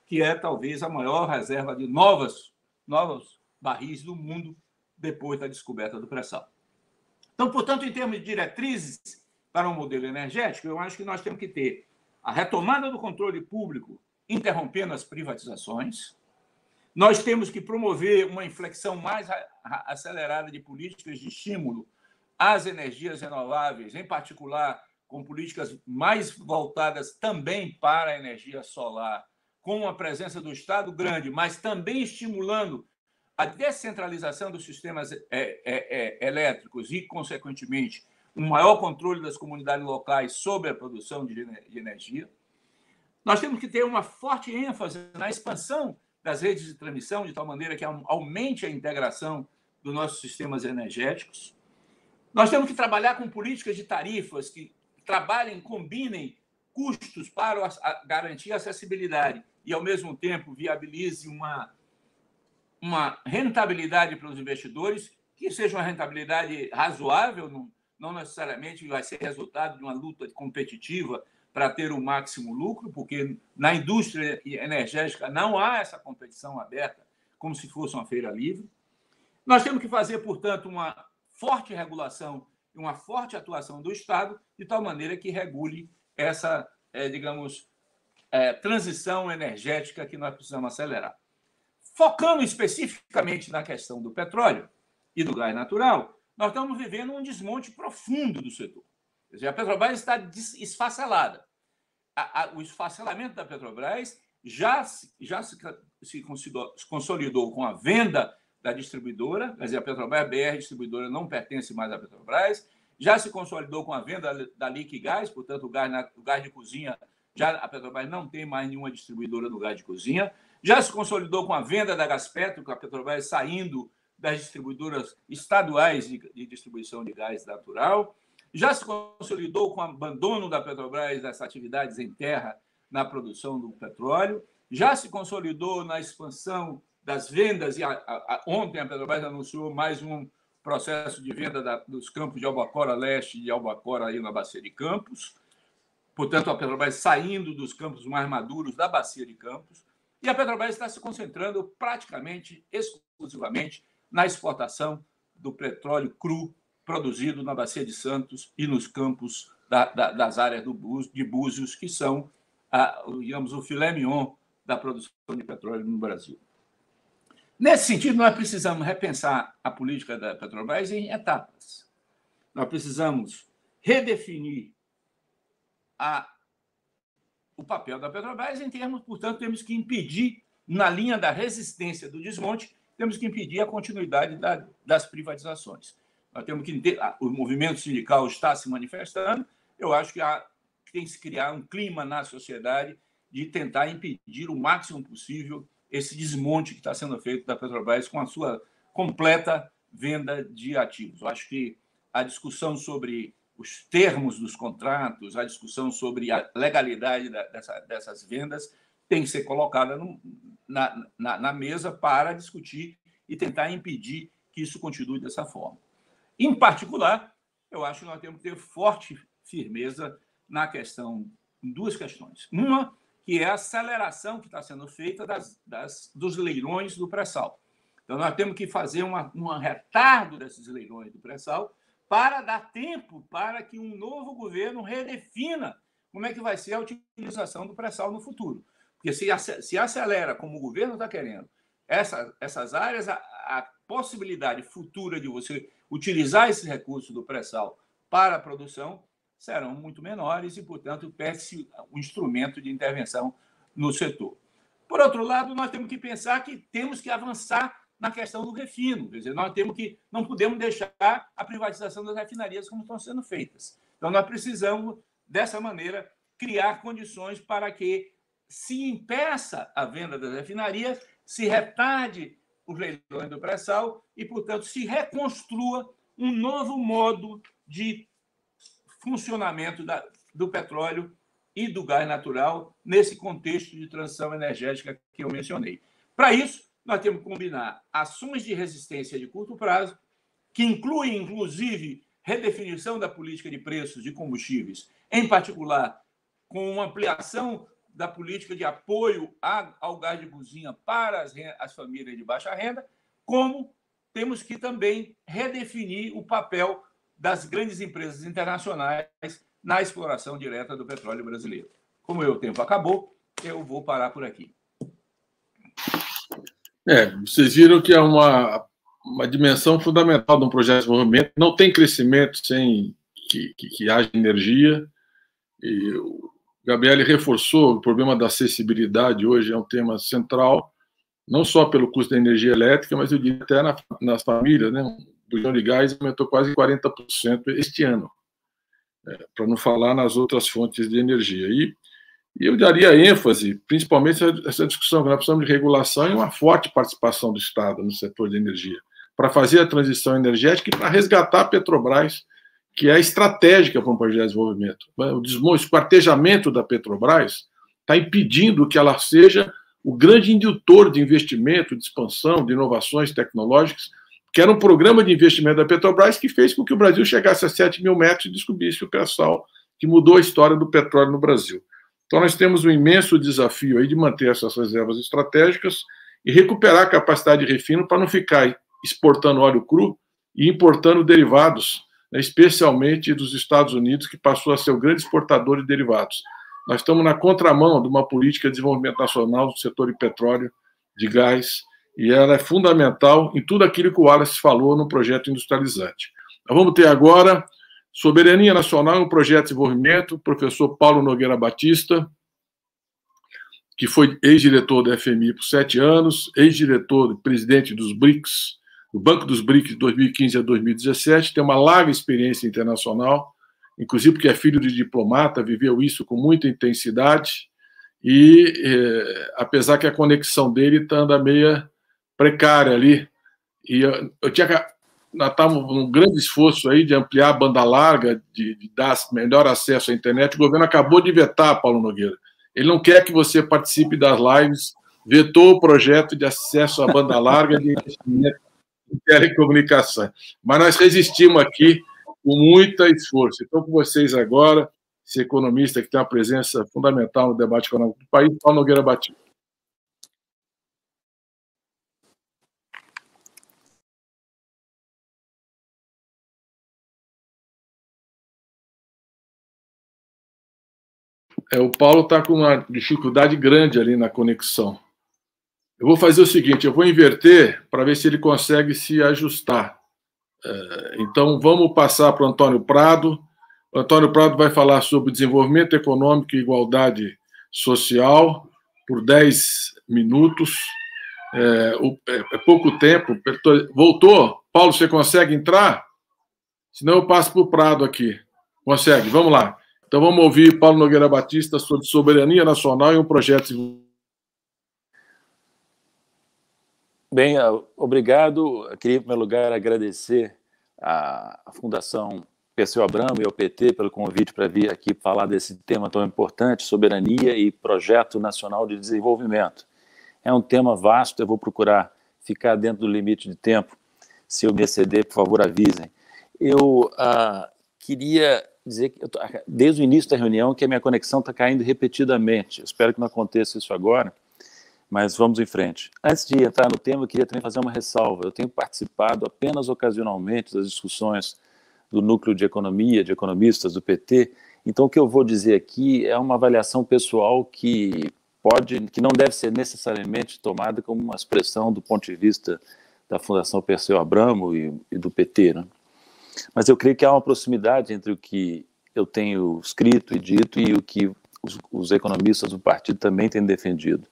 que é talvez a maior reserva de novos barris do mundo depois da descoberta do pré-sal. Então, portanto, em termos de diretrizes para um modelo energético, eu acho que nós temos que ter a retomada do controle público, interrompendo as privatizações. Nós temos que promover uma inflexão mais acelerada de políticas de estímulo às energias renováveis, em particular com políticas mais voltadas também para a energia solar, com a presença do Estado grande, mas também estimulando a descentralização dos sistemas elétricos e, consequentemente, um maior controle das comunidades locais sobre a produção de energia. Nós temos que ter uma forte ênfase na expansão das redes de transmissão, de tal maneira que aumente a integração dos nossos sistemas energéticos. Nós temos que trabalhar com políticas de tarifas que combinem custos para garantir a acessibilidade e, ao mesmo tempo, viabilize uma rentabilidade para os investidores, que seja uma rentabilidade razoável, não necessariamente vai ser resultado de uma luta competitiva para ter o máximo lucro, porque na indústria energética não há essa competição aberta, como se fosse uma feira livre. Nós temos que fazer, portanto, uma forte regulação uma forte atuação do Estado, de tal maneira que regule essa, transição energética que nós precisamos acelerar. Focando especificamente na questão do petróleo e do gás natural, nós estamos vivendo um desmonte profundo do setor. Quer dizer, a Petrobras está esfacelada. O esfacelamento da Petrobras já se consolidou com a venda da distribuidora, quer dizer, a Petrobras BR distribuidora não pertence mais à Petrobras, já se consolidou com a venda da Liquigás, portanto, o gás de cozinha, já a Petrobras não tem mais nenhuma distribuidora do gás de cozinha, já se consolidou com a venda da Gaspetro, com a Petrobras saindo das distribuidoras estaduais de distribuição de gás natural, já se consolidou com o abandono da Petrobras das atividades em terra na produção do petróleo, já se consolidou na expansão das vendas, e ontem a Petrobras anunciou mais um processo de venda dos campos de Albacora Leste e de Albacora aí na Bacia de Campos, portanto, a Petrobras saindo dos campos mais maduros da Bacia de Campos, e a Petrobras está se concentrando praticamente, exclusivamente, na exportação do petróleo cru produzido na Bacia de Santos e nos campos das áreas de Búzios, que são, digamos, o filé mignon da produção de petróleo no Brasil. Nesse sentido, nós precisamos repensar a política da Petrobras em etapas. Nós precisamos redefinir o papel da Petrobras em termos, portanto, temos que impedir, na linha da resistência do desmonte, temos que impedir a continuidade das privatizações. Nós temos que o movimento sindical está se manifestando, eu acho que tem que se criar um clima na sociedade de tentar impedir o máximo possível esse desmonte que está sendo feito da Petrobras com a sua completa venda de ativos. Eu acho que a discussão sobre os termos dos contratos, a discussão sobre a legalidade dessas vendas tem que ser colocada na mesa para discutir e tentar impedir que isso continue dessa forma. Em particular, eu acho que nós temos que ter forte firmeza na questão, em duas questões. Uma, que é a aceleração que está sendo feita dos leilões do pré-sal. Então, nós temos que fazer um retardo desses leilões do pré-sal para dar tempo para que um novo governo redefina como é que vai ser a utilização do pré-sal no futuro. Porque se acelera, como o governo está querendo, essas áreas, a possibilidade futura de você utilizar esse recurso do pré-sal para a produção serão muito menores e, portanto, perde-se um instrumento de intervenção no setor. Por outro lado, nós temos que pensar que temos que avançar na questão do refino. Quer dizer, não podemos deixar a privatização das refinarias como estão sendo feitas. Então, nós precisamos, dessa maneira, criar condições para que se impeça a venda das refinarias, se retarde os leilões do pré-sal e, portanto, se reconstrua um novo modo de funcionamento do petróleo e do gás natural nesse contexto de transição energética que eu mencionei. Para isso, nós temos que combinar ações de resistência de curto prazo, que incluem, inclusive, redefinição da política de preços de combustíveis, em particular com uma ampliação da política de apoio ao gás de cozinha para as famílias de baixa renda, como temos que também redefinir o papel das grandes empresas internacionais na exploração direta do petróleo brasileiro. Como o tempo acabou, eu vou parar por aqui. Vocês viram que é uma dimensão fundamental de um projeto de desenvolvimento. Não tem crescimento sem que haja energia. E o Gabriele reforçou o problema da acessibilidade hoje é um tema central, não só pelo custo da energia elétrica, mas eu diria até nas famílias, né? O bujão de gás aumentou quase 40% este ano, para não falar nas outras fontes de energia. E eu daria ênfase, principalmente, a essa discussão que nós precisamos de regulação e uma forte participação do Estado no setor de energia, para fazer a transição energética e para resgatar a Petrobras, que é estratégica para um projeto de desenvolvimento. O esquartejamento da Petrobras está impedindo que ela seja o grande indutor de investimento, de expansão, de inovações tecnológicas, que era um programa de investimento da Petrobras que fez com que o Brasil chegasse a 7 mil metros e descobrisse o pré-sal, que mudou a história do petróleo no Brasil. Então, nós temos um imenso desafio aí de manter essas reservas estratégicas e recuperar a capacidade de refino para não ficar exportando óleo cru e importando derivados né, especialmente dos Estados Unidos, que passou a ser o grande exportador de derivados. Nós estamos na contramão de uma política de desenvolvimento nacional do setor de petróleo, de gás, e ela é fundamental em tudo aquilo que o Wallace falou no projeto industrializante. Nós vamos ter agora Soberania Nacional, um projeto de desenvolvimento, o professor Paulo Nogueira Batista, que foi ex-diretor da FMI por 7 anos, ex-diretor e presidente dos BRICS, do Banco dos BRICS de 2015 a 2017, tem uma larga experiência internacional, inclusive porque é filho de diplomata, viveu isso com muita intensidade, e apesar que a conexão dele anda meia precária ali, e nós estávamos num grande esforço aí de ampliar a banda larga, de dar melhor acesso à internet. O governo acabou de vetar, Paulo Nogueira. Ele não quer que você participe das lives, vetou o projeto de acesso à banda larga de investimento em telecomunicação. Mas nós resistimos aqui com muito esforço. Então, com vocês agora, esse economista que tem uma presença fundamental no debate econômico do país, Paulo Nogueira Batista. O Paulo está com uma dificuldade grande ali na conexão. Eu vou fazer o seguinte, eu vou inverter para ver se ele consegue se ajustar. Então, vamos passar para o Antônio Prado. O Antônio Prado vai falar sobre desenvolvimento econômico e igualdade social por 10 minutos. É pouco tempo. Voltou? Paulo, você consegue entrar? Senão eu passo para o Prado aqui. Consegue? Vamos lá. Então vamos ouvir Paulo Nogueira Batista sobre soberania nacional e um projeto. Bem, obrigado. Eu queria, em primeiro lugar, agradecer à Fundação Perseu Abramo e ao PT pelo convite para vir aqui falar desse tema tão importante, soberania e projeto nacional de desenvolvimento. É um tema vasto, eu vou procurar ficar dentro do limite de tempo. Se eu me exceder, por favor, avisem. Eu queria dizer que desde o início da reunião que a minha conexão está caindo repetidamente. Eu espero que não aconteça isso agora, mas vamos em frente. Antes de entrar no tema, eu queria também fazer uma ressalva. Eu tenho participado apenas ocasionalmente das discussões do núcleo de economia, de economistas do PT, então o que eu vou dizer aqui é uma avaliação pessoal que não deve ser necessariamente tomada como uma expressão do ponto de vista da Fundação Perseu Abramo e do PT, né? Mas eu creio que há uma proximidade entre o que eu tenho escrito e dito e o que os economistas do partido também têm defendido.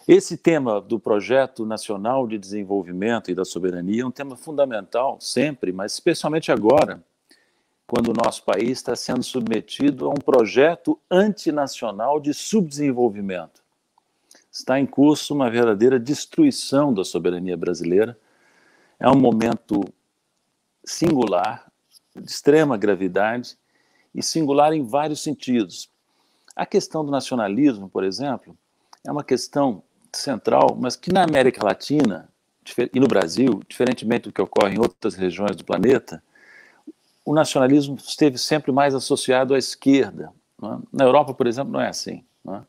Esse tema do Projeto Nacional de Desenvolvimento e da Soberania é um tema fundamental sempre, mas especialmente agora, quando o nosso país está sendo submetido a um projeto antinacional de subdesenvolvimento. Está em curso uma verdadeira destruição da soberania brasileira. É um momento singular, de extrema gravidade, e singular em vários sentidos. A questão do nacionalismo, por exemplo, é uma questão central, mas que na América Latina e no Brasil, diferentemente do que ocorre em outras regiões do planeta, o nacionalismo esteve sempre mais associado à esquerda. Não é? Na Europa, por exemplo, não é assim. Não é?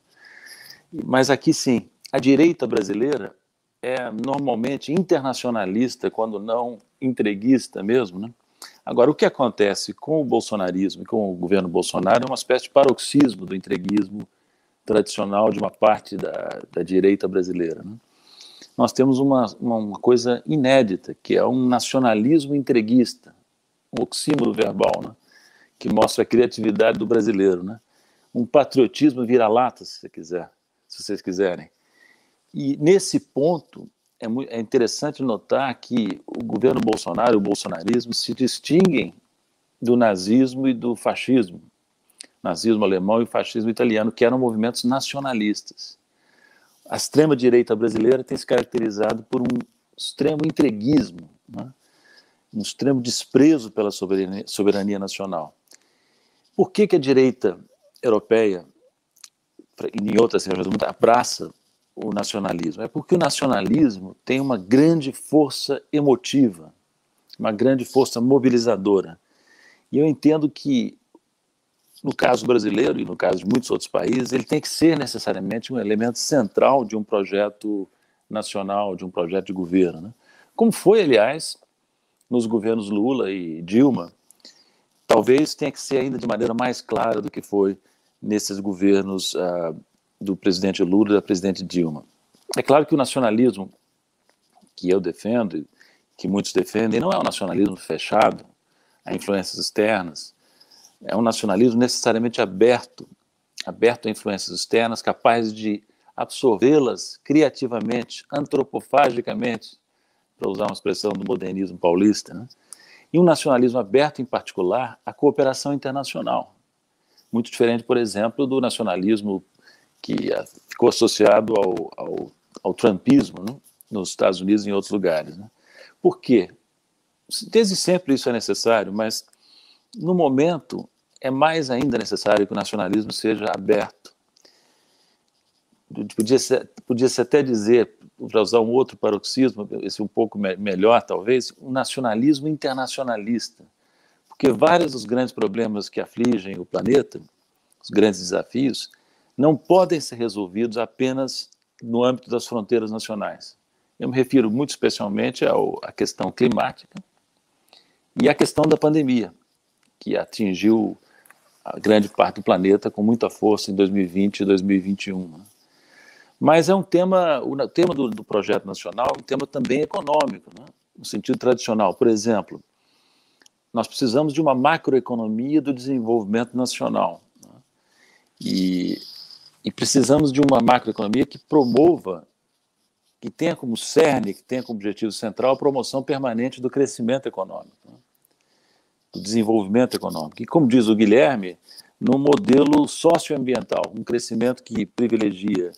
Mas aqui sim, a direita brasileira é normalmente internacionalista, quando não entreguista mesmo, né? Agora, o que acontece com o bolsonarismo e com o governo Bolsonaro é uma espécie de paroxismo do entreguismo tradicional de uma parte da direita brasileira, né? Nós temos uma coisa inédita, que é um nacionalismo entreguista, um oxímoro verbal, né? Que mostra a criatividade do brasileiro, né? Um patriotismo vira-lata, se vocês quiserem. E nesse ponto, é interessante notar que o governo Bolsonaro, o bolsonarismo, se distinguem do nazismo e do fascismo, nazismo alemão e fascismo italiano, que eram movimentos nacionalistas. A extrema-direita brasileira tem se caracterizado por um extremo entreguismo, né? Um extremo desprezo pela soberania nacional. Por que a direita europeia, e em outras regiões do mundo, abraça o nacionalismo? É porque o nacionalismo tem uma grande força emotiva, uma grande força mobilizadora. E eu entendo que, no caso brasileiro e no caso de muitos outros países, ele tem que ser necessariamente um elemento central de um projeto nacional, de um projeto de governo, né? Como foi, aliás, nos governos Lula e Dilma, talvez tenha que ser ainda de maneira mais clara do que foi nesses governos do presidente Lula e da presidente Dilma. É claro que o nacionalismo que eu defendo, que muitos defendem, não é um nacionalismo fechado a influências externas, é um nacionalismo necessariamente aberto a influências externas, capaz de absorvê-las criativamente, antropofagicamente, para usar uma expressão do modernismo paulista, né? E um nacionalismo aberto, em particular, à cooperação internacional. Muito diferente, por exemplo, do nacionalismo que ficou associado ao trumpismo, né, nos Estados Unidos e em outros lugares. Né? Por quê? Desde sempre isso é necessário, mas no momento é mais ainda necessário que o nacionalismo seja aberto. Podia-se até dizer, para usar um outro paroxismo, esse um pouco melhor talvez, um nacionalismo internacionalista. Porque vários dos grandes problemas que afligem o planeta, os grandes desafios, não podem ser resolvidos apenas no âmbito das fronteiras nacionais. Eu me refiro muito especialmente à questão climática e à questão da pandemia, que atingiu a grande parte do planeta com muita força em 2020 e 2021. Né? Mas é um tema, o tema do projeto nacional é um tema também econômico, né? No sentido tradicional. Por exemplo, nós precisamos de uma macroeconomia do desenvolvimento nacional. Né? E precisamos de uma macroeconomia que promova, que tenha como cerne, que tenha como objetivo central a promoção permanente do crescimento econômico, né? Do desenvolvimento econômico. E, como diz o Guilherme, num modelo socioambiental, um crescimento que privilegia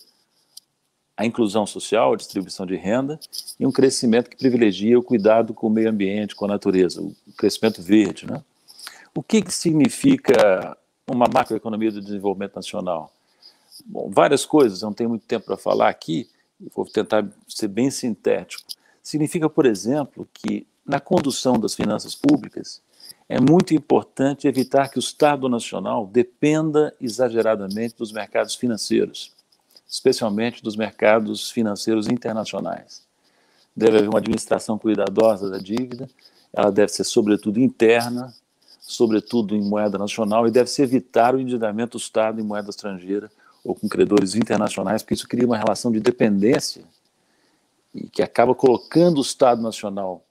a inclusão social, a distribuição de renda, e um crescimento que privilegia o cuidado com o meio ambiente, com a natureza, o crescimento verde. Né? O que significa uma macroeconomia do desenvolvimento nacional? Bom, várias coisas, não tenho muito tempo para falar aqui, vou tentar ser bem sintético. Significa, por exemplo, que na condução das finanças públicas é muito importante evitar que o Estado Nacional dependa exageradamente dos mercados financeiros, especialmente dos mercados financeiros internacionais. Deve haver uma administração cuidadosa da dívida, ela deve ser, sobretudo, interna, sobretudo em moeda nacional, e deve-se evitar o endividamento do Estado em moeda estrangeira ou com credores internacionais, porque isso cria uma relação de dependência e que acaba colocando o Estado Nacional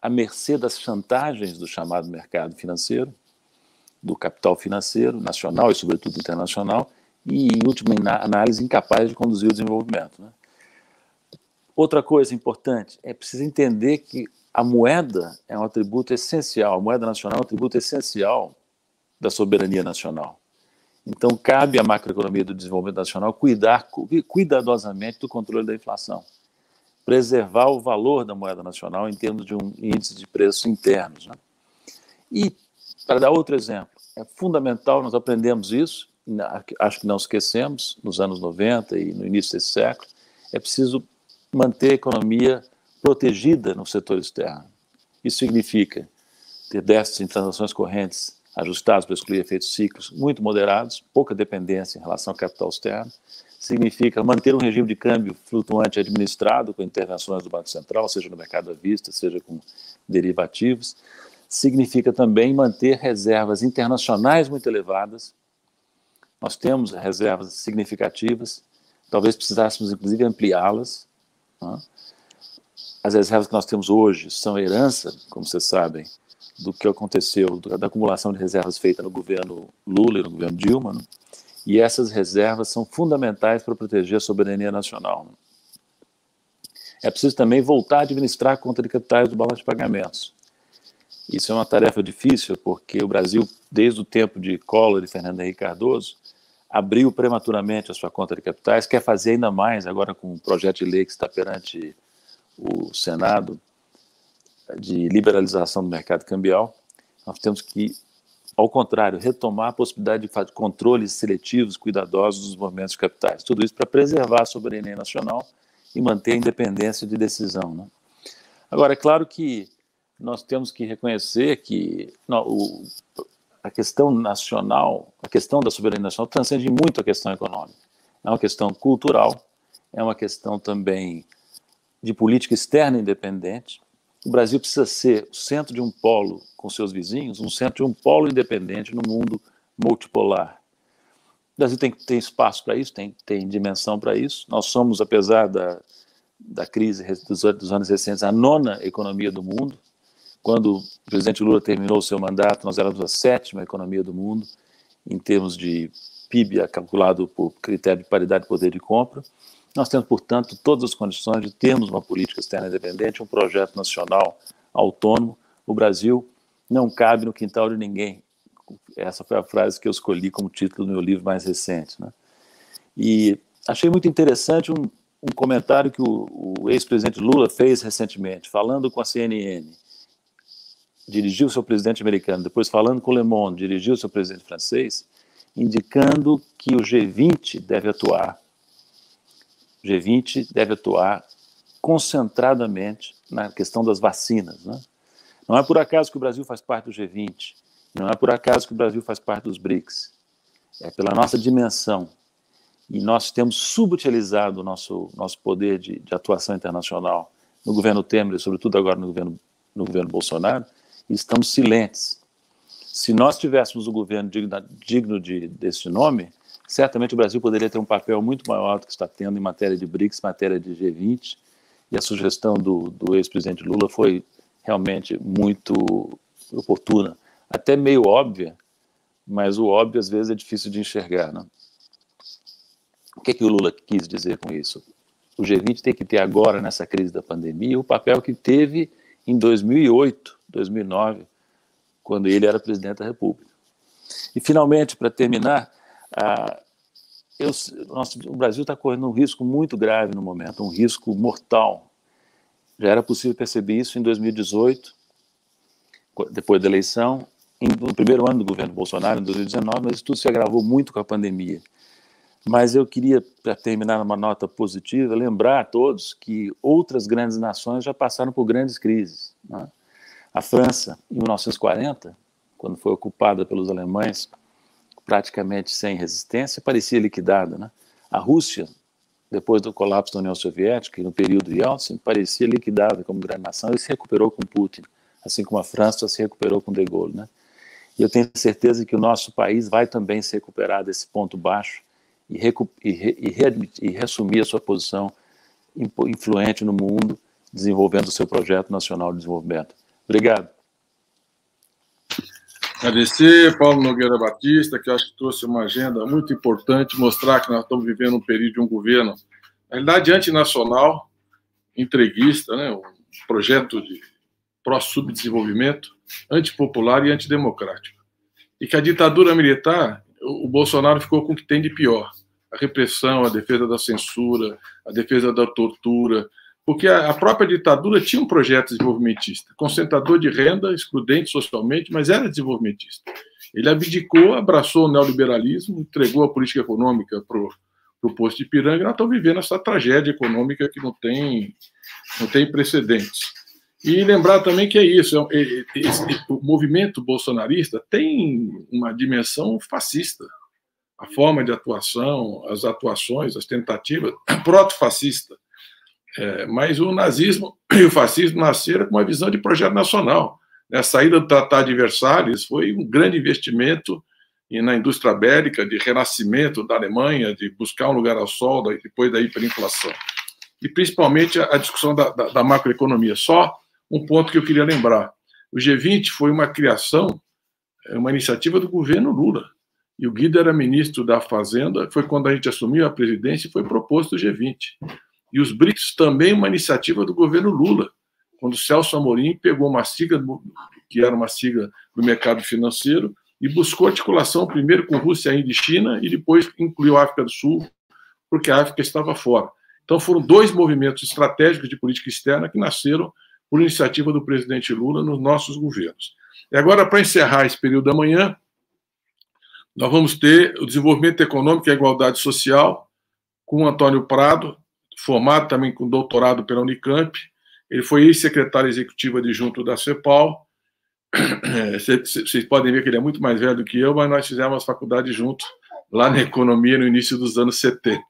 à mercê das chantagens do chamado mercado financeiro, do capital financeiro, nacional e, sobretudo, internacional, e, em última análise, incapaz de conduzir o desenvolvimento. Né? Outra coisa importante, é preciso entender que a moeda é um atributo essencial, a moeda nacional é um atributo essencial da soberania nacional. Então, cabe à macroeconomia do desenvolvimento nacional cuidar cuidadosamente do controle da inflação, preservar o valor da moeda nacional em termos de um índice de preços internos. Né? E, para dar outro exemplo, é fundamental, nós aprendemos isso, acho que não esquecemos, nos anos 90 e no início desse século, é preciso manter a economia protegida no setor externo. Isso significa ter déficits em transações correntes ajustados para excluir efeitos cíclicos muito moderados, pouca dependência em relação ao capital externo. Significa manter um regime de câmbio flutuante administrado com intervenções do Banco Central, seja no mercado à vista, seja com derivativos. Significa também manter reservas internacionais muito elevadas. Nós temos reservas significativas, talvez precisássemos, inclusive, ampliá-las. Né? As reservas que nós temos hoje são herança, como vocês sabem, do que aconteceu, da acumulação de reservas feita no governo Lula e no governo Dilma, né? E essas reservas são fundamentais para proteger a soberania nacional. Né? É preciso também voltar a administrar a conta de capitais do balanço de pagamentos. Isso é uma tarefa difícil, porque o Brasil, desde o tempo de Collor e Fernando Henrique Cardoso, abriu prematuramente a sua conta de capitais, quer fazer ainda mais, agora com o projeto de lei que está perante o Senado, de liberalização do mercado cambial. Nós temos que, ao contrário, retomar a possibilidade de fazer controles seletivos, cuidadosos dos movimentos de capitais. Tudo isso para preservar a soberania nacional e manter a independência de decisão. Né? Agora, é claro que nós temos que reconhecer que a questão nacional, a questão da soberania nacional transcende muito a questão econômica. É uma questão cultural, é uma questão também de política externa independente, o Brasil precisa ser o centro de um polo com seus vizinhos, um centro de um polo independente no mundo multipolar. O Brasil tem espaço para isso, tem dimensão para isso. Nós somos, apesar da crise dos anos recentes, a 9ª economia do mundo. Quando o presidente Lula terminou o seu mandato, nós éramos a 7ª economia do mundo, em termos de PIB calculado por critério de paridade de poder de compra. Nós temos, portanto, todas as condições de termos uma política externa independente, um projeto nacional autônomo. O Brasil não cabe no quintal de ninguém. Essa foi a frase que eu escolhi como título do meu livro mais recente, né? E achei muito interessante um comentário que o ex-presidente Lula fez recentemente, falando com a CNN, dirigiu ao seu presidente americano, depois falando com o Le Monde, dirigiu ao seu presidente francês, indicando que o G20 deve atuar. O G20 deve atuar concentradamente na questão das vacinas, né? Não é por acaso que o Brasil faz parte do G20, não é por acaso que o Brasil faz parte dos BRICS, é pela nossa dimensão. E nós temos subutilizado o nosso poder de atuação internacional no governo Temer, e sobretudo agora no governo Bolsonaro, e estamos silentes. Se nós tivéssemos um governo digno desse nome, certamente o Brasil poderia ter um papel muito maior do que está tendo em matéria de BRICS, matéria de G20, e a sugestão do ex-presidente Lula foi realmente muito oportuna, até meio óbvia, mas o óbvio às vezes é difícil de enxergar, né? O que o Lula quis dizer com isso? O G20 tem que ter agora, nessa crise da pandemia, o papel que teve em 2008, 2009, quando ele era presidente da República. E, finalmente, para terminar, o Brasil está correndo um risco muito grave no momento, um risco mortal. Já era possível perceber isso em 2018, depois da eleição, no primeiro ano do governo Bolsonaro, em 2019, mas tudo se agravou muito com a pandemia. Mas eu queria, para terminar numa nota positiva, lembrar a todos que outras grandes nações já passaram por grandes crises, né? A França, em 1940, quando foi ocupada pelos alemães, praticamente sem resistência, parecia liquidada, né? A Rússia, depois do colapso da União Soviética, e no período de Yeltsin, parecia liquidada como grande nação e se recuperou com Putin, assim como a França se recuperou com De Gaulle, né? E eu tenho certeza que o nosso país vai também se recuperar desse ponto baixo e reassumir a sua posição influente no mundo, desenvolvendo o seu projeto nacional de desenvolvimento. Obrigado. Agradecer Paulo Nogueira Batista, que eu acho que trouxe uma agenda muito importante, mostrar que nós estamos vivendo um período de um governo, na realidade, antinacional, entreguista, né? Um projeto de pró-subdesenvolvimento, antipopular e antidemocrático. E que a ditadura militar, o Bolsonaro ficou com o que tem de pior. A repressão, a defesa da censura, a defesa da tortura, porque a própria ditadura tinha um projeto desenvolvimentista, concentrador de renda, excludente socialmente, mas era desenvolvimentista. Ele abdicou, abraçou o neoliberalismo, entregou a política econômica para o posto de Ipiranga, e nós estamos vivendo essa tragédia econômica que não tem precedentes. E lembrar também que é isso, o movimento bolsonarista tem uma dimensão fascista. A forma de atuação, as atuações, as tentativas, proto-fascista. Mas o nazismo e o fascismo nasceram com uma visão de projeto nacional. A saída do Tratado de Versalhes foi um grande investimento na indústria bélica, de renascimento da Alemanha, de buscar um lugar ao sol, depois da hiperinflação. E principalmente a discussão da macroeconomia. Só um ponto que eu queria lembrar. O G20 foi uma criação, uma iniciativa do governo Lula. E o Guido era ministro da Fazenda, foi quando a gente assumiu a presidência e foi proposto o G20. E os BRICS também uma iniciativa do governo Lula, quando o Celso Amorim pegou uma sigla, que era uma sigla do mercado financeiro, e buscou articulação primeiro com Rússia, Índia e China, e depois incluiu a África do Sul, porque a África estava fora. Então foram dois movimentos estratégicos de política externa que nasceram por iniciativa do presidente Lula nos nossos governos. E agora, para encerrar esse período da manhã, nós vamos ter o desenvolvimento econômico e a igualdade social com o Antônio Prado, formado também com doutorado pela Unicamp. Ele foi ex-secretário executivo adjunto da CEPAL. Vocês podem ver que ele é muito mais velho do que eu, mas nós fizemos a faculdade juntos lá na economia no início dos anos 70.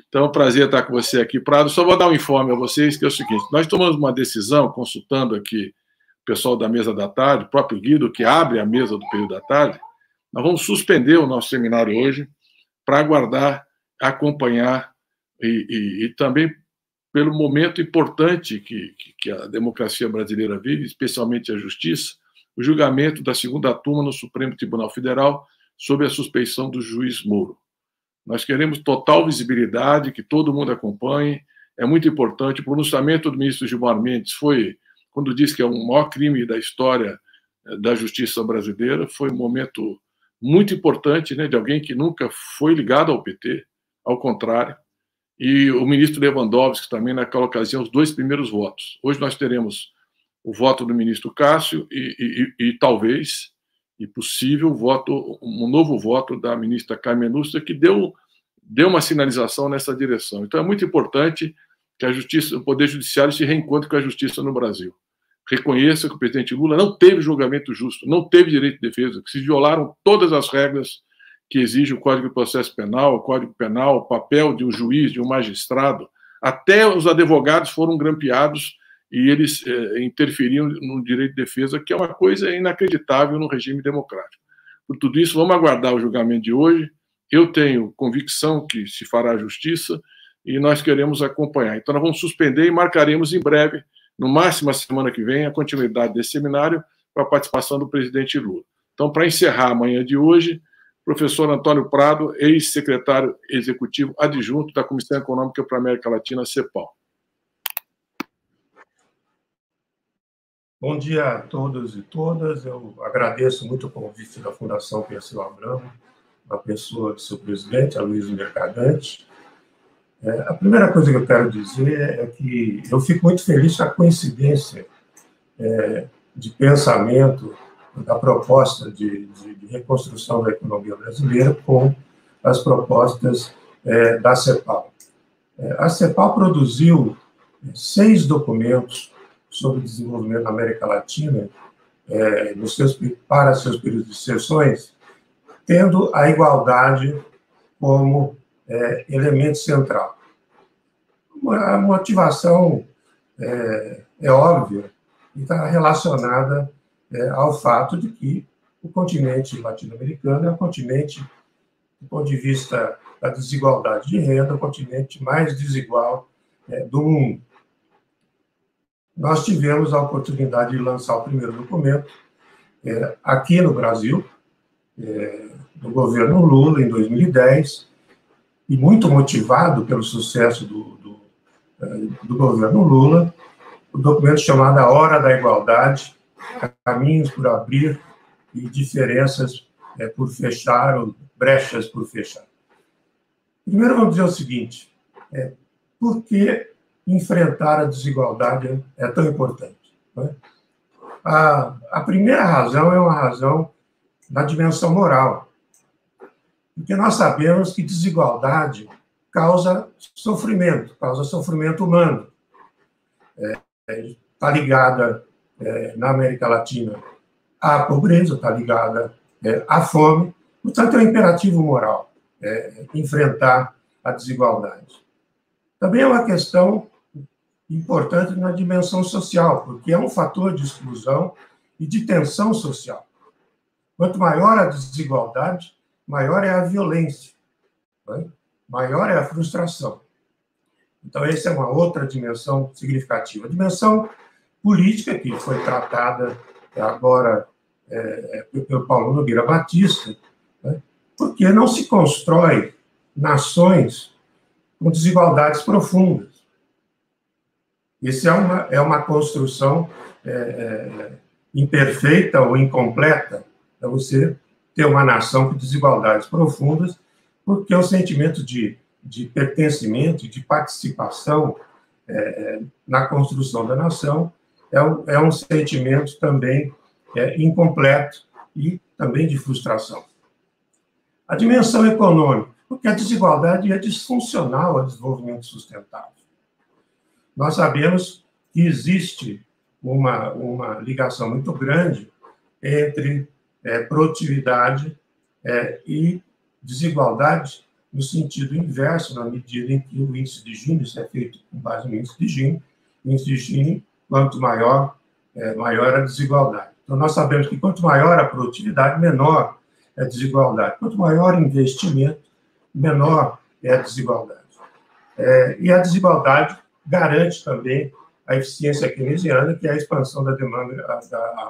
Então, é um prazer estar com você aqui, Prado. Só vou dar um informe a vocês, que é o seguinte: nós tomamos uma decisão, consultando aqui o pessoal da mesa da tarde, o próprio Guido, que abre a mesa do período da tarde. Nós vamos suspender o nosso seminário hoje para aguardar, acompanhar e também pelo momento importante que a democracia brasileira vive, especialmente a justiça, o julgamento da segunda turma no Supremo Tribunal Federal sob a suspeição do juiz Moro. Nós queremos total visibilidade, que todo mundo acompanhe, é muito importante. O pronunciamento do ministro Gilmar Mendes foi, quando disse que é o maior crime da história da justiça brasileira, foi um momento muito importante, né, de alguém que nunca foi ligado ao PT, ao contrário. E o ministro Lewandowski também, naquela ocasião, os 2 primeiros votos. Hoje nós teremos o voto do ministro Cássio e talvez, e possível, um novo voto da ministra Carmen Lúcia, que deu uma sinalização nessa direção. Então é muito importante que a justiça, o Poder Judiciário se reencontre com a justiça no Brasil. Reconheça que o presidente Lula não teve julgamento justo, não teve direito de defesa, que se violaram todas as regras que exige o Código de Processo Penal, o Código Penal, o papel de um juiz, de um magistrado. Até os advogados foram grampeados e eles interferiam no direito de defesa, que é uma coisa inacreditável no regime democrático. Por tudo isso, vamos aguardar o julgamento de hoje. Eu tenho convicção que se fará justiça e nós queremos acompanhar. Então, nós vamos suspender e marcaremos em breve, no máximo a semana que vem, a continuidade desse seminário com a participação do presidente Lula. Então, para encerrar a manhã de hoje, professor Antônio Prado, ex-secretário executivo adjunto da Comissão Econômica para a América Latina, CEPAL. Bom dia a todos e todas. Eu agradeço muito o convite da Fundação Perseu Abramo, na pessoa do seu presidente, Aloysio Mercadante. A primeira coisa que eu quero dizer é que eu fico muito feliz com a coincidência de pensamento da proposta de reconstrução da economia brasileira com as propostas da CEPAL. A CEPAL produziu 6 documentos sobre o desenvolvimento da América Latina para seus períodos de sessões, tendo a igualdade como elemento central. A motivação é óbvia e está relacionada ao fato de que o continente latino-americano é o continente, do ponto de vista da desigualdade de renda, o continente mais desigual do mundo. Nós tivemos a oportunidade de lançar o primeiro documento aqui no Brasil, do governo Lula, em 2010, e muito motivado pelo sucesso do governo Lula, o documento chamado A Hora da Igualdade, Caminhos por Abrir e Diferenças por Fechar, ou Brechas por Fechar. Primeiro, vamos dizer o seguinte: por que enfrentar a desigualdade é tão importante? Né? A primeira razão é uma razão da dimensão moral, porque nós sabemos que desigualdade causa sofrimento humano. Está ligada, na América Latina, à pobreza, está ligada à fome. Portanto, é um imperativo moral enfrentar a desigualdade. Também é uma questão importante na dimensão social, porque é um fator de exclusão e de tensão social. Quanto maior a desigualdade, maior é a violência, né? Maior é a frustração. Então, essa é uma outra dimensão significativa. A dimensão política, que foi tratada agora pelo Paulo Nogueira Batista, né? Porque não se constrói nações com desigualdades profundas. Isso é uma construção imperfeita ou incompleta, para você ter uma nação com desigualdades profundas, porque o sentimento de pertencimento, de participação na construção da nação é um sentimento também incompleto e também de frustração. A dimensão econômica, porque a desigualdade é disfuncional ao desenvolvimento sustentável. Nós sabemos que existe uma ligação muito grande entre produtividade e desigualdade no sentido inverso, na medida em que o índice de Gini, isso é feito com base no índice de Gini, o índice de Gini, quanto maior, maior a desigualdade. Então, nós sabemos que quanto maior a produtividade, menor é a desigualdade. Quanto maior o investimento, menor é a desigualdade. E a desigualdade garante também a eficiência keynesiana, que é a expansão da demanda,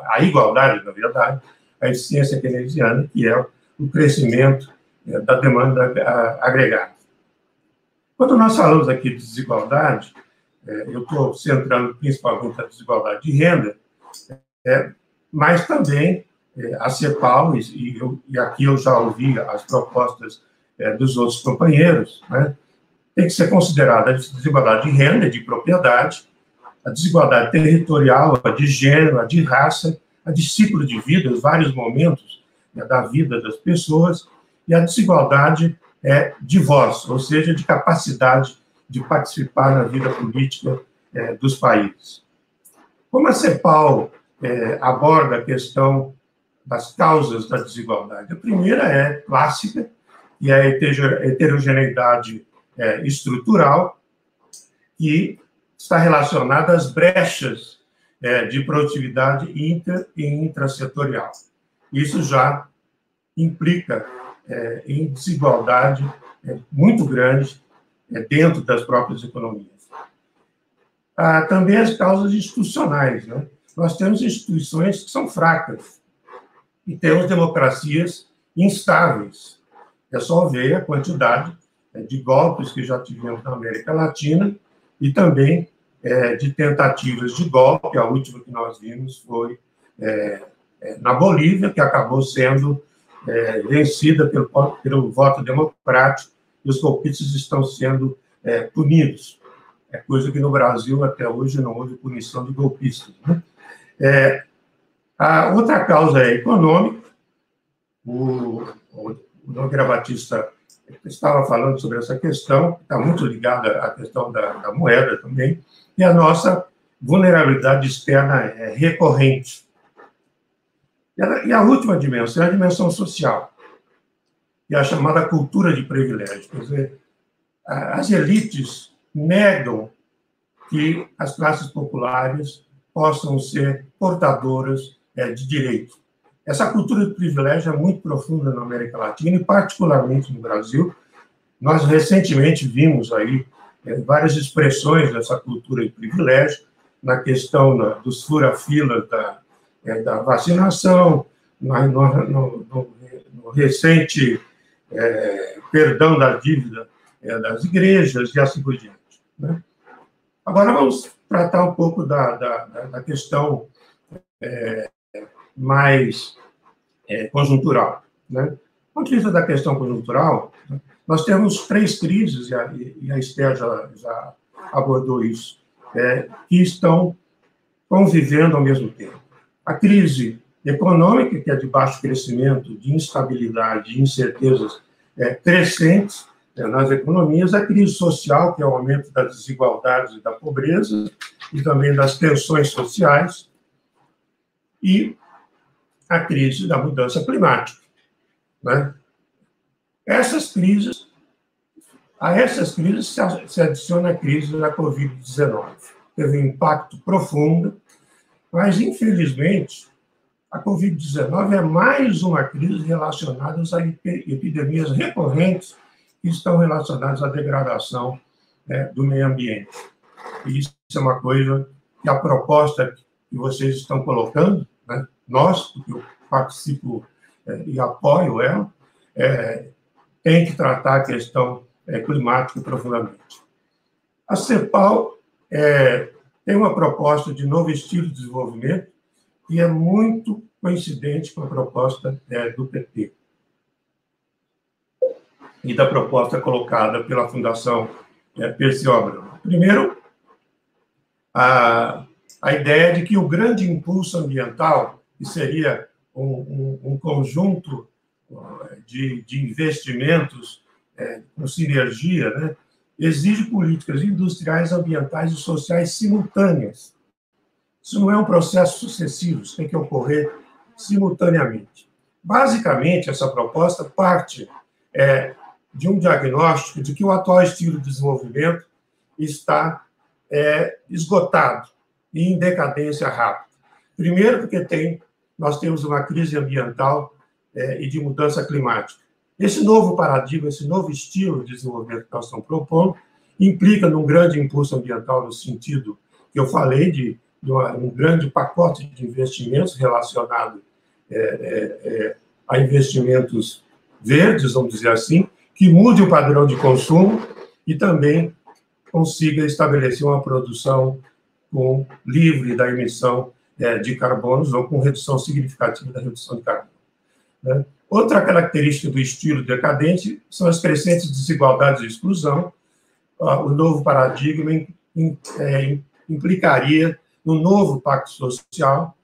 a igualdade, na verdade, a eficiência keynesiana, que é o crescimento da demanda agregada. Quando nós falamos aqui de desigualdade, eu estou centrando principalmente na desigualdade de renda, mas também a CEPAL, e aqui eu já ouvi as propostas dos outros companheiros, né, tem que ser considerada a desigualdade de renda e de propriedade, a desigualdade territorial, a de gênero, a de raça, a de ciclo de vida, os vários momentos da vida das pessoas, e a desigualdade de voz, ou seja, de capacidade de participar na vida política dos países. Como a CEPAL aborda a questão das causas da desigualdade? A primeira é clássica, e é a heterogeneidade estrutural, que está relacionada às brechas de produtividade inter e intrasetorial. Isso já implica em desigualdade muito grande dentro das próprias economias. Também as causas institucionais, né? Nós temos instituições que são fracas e temos democracias instáveis. É só ver a quantidade de golpes que já tivemos na América Latina e também de tentativas de golpe. A última que nós vimos foi na Bolívia, que acabou sendo vencida pelo voto democrático, e os golpistas estão sendo punidos. É coisa que no Brasil, até hoje, não houve punição de golpistas, né? A outra causa é econômica. O Nogueira Batista estava falando sobre essa questão, que está muito ligada à questão da moeda também, e a nossa vulnerabilidade externa é recorrente. E a última dimensão é a dimensão social, que é a chamada cultura de privilégio. Quer dizer, as elites negam que as classes populares possam ser portadoras de direito. Essa cultura de privilégio é muito profunda na América Latina e particularmente no Brasil. Nós recentemente vimos aí várias expressões dessa cultura de privilégio na questão dos fura-filas da vacinação, no recente perdão da dívida das igrejas e assim por diante, né? Agora vamos tratar um pouco da questão mais conjuntural, né? Do ponto de vista da questão conjuntural, nós temos 3 crises, e a Esther já abordou isso, que estão convivendo ao mesmo tempo. A crise econômica, que é de baixo crescimento, de instabilidade, de incertezas crescentes nas economias, a crise social, que é o aumento das desigualdades e da pobreza, e também das tensões sociais, e a crise da mudança climática, né? A essas crises se adiciona a crise da Covid-19. Teve um impacto profundo, mas, infelizmente, a Covid-19 é mais uma crise relacionada a epidemias recorrentes que estão relacionadas à degradação do meio ambiente. E isso é uma coisa que a proposta que vocês estão colocando, né, nós, que eu participo e apoio ela, tem que tratar a questão climática profundamente. A CEPAL tem uma proposta de novo estilo de desenvolvimento que é muito coincidente com a proposta do PT e da proposta colocada pela Fundação Perseu Abramo. Primeiro, a ideia de que o grande impulso ambiental, que seria um conjunto de investimentos com sinergia, né, exige políticas industriais, ambientais e sociais simultâneas. Isso não é um processo sucessivo, isso tem que ocorrer simultaneamente. Basicamente, essa proposta parte de um diagnóstico de que o atual estilo de desenvolvimento está esgotado e em decadência rápida. Primeiro, porque nós temos uma crise ambiental e de mudança climática. Esse novo paradigma, esse novo estilo de desenvolvimento que nós estamos propondo, implica num grande impulso ambiental no sentido que eu falei, de um grande pacote de investimentos relacionado a investimentos verdes, vamos dizer assim, que mude o padrão de consumo e também consiga estabelecer uma produção livre da emissão de carbonos ou com redução significativa da redução de carbono. Né? Outra característica do estilo decadente são as crescentes desigualdades e exclusão. O novo paradigma implicaria no novo pacto social,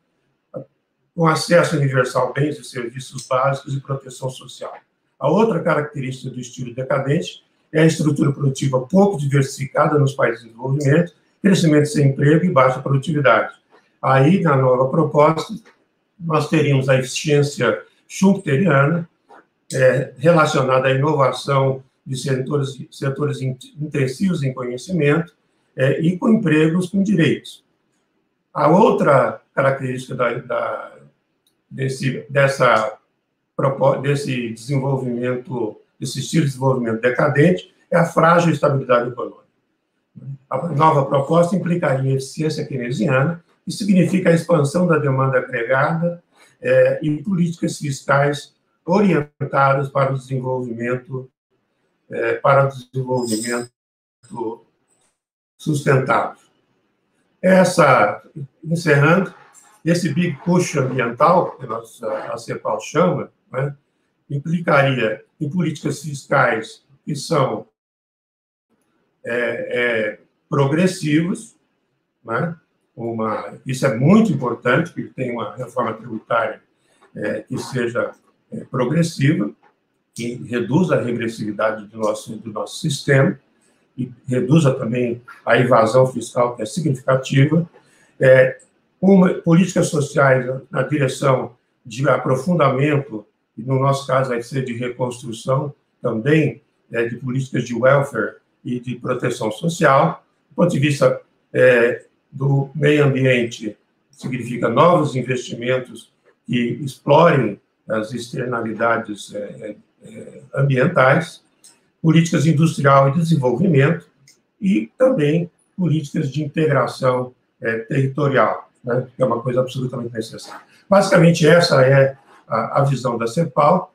com acesso universal a bens e serviços básicos e proteção social. A outra característica do estilo decadente é a estrutura produtiva pouco diversificada nos países de desenvolvimento, crescimento sem emprego e baixa produtividade. Aí, na nova proposta, nós teríamos a eficiência schumpeteriana, relacionada à inovação de setores intensivos em conhecimento e com empregos com direitos. A outra característica desse desenvolvimento, desse estilo de desenvolvimento decadente, é a frágil estabilidade econômica. A nova proposta implicaria eficiência keynesiana, que significa a expansão da demanda agregada e políticas fiscais orientadas para o desenvolvimento sustentável. Encerrando, esse big push ambiental, que a CEPAL chama, né, implicaria em políticas fiscais que são progressivas, né? Isso é muito importante, porque tem uma reforma tributária que seja progressiva, que reduza a regressividade do nosso sistema e reduza também a evasão fiscal, que é significativa, políticas sociais na direção de aprofundamento, e no nosso caso vai ser de reconstrução também, de políticas de welfare e de proteção social. Do ponto de vista do meio ambiente, significa novos investimentos que explorem as externalidades ambientais, políticas industrial e desenvolvimento e também políticas de integração territorial, né, que é uma coisa absolutamente necessária. Basicamente, essa é a visão da CEPAL,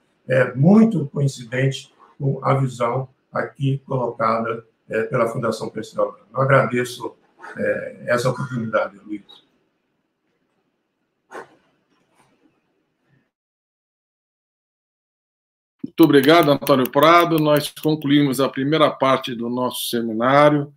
muito coincidente com a visão aqui colocada pela Fundação Perseu Abramo. Eu agradeço essa oportunidade, Luiz. Muito obrigado, Antônio Prado. Nós concluímos a primeira parte do nosso seminário.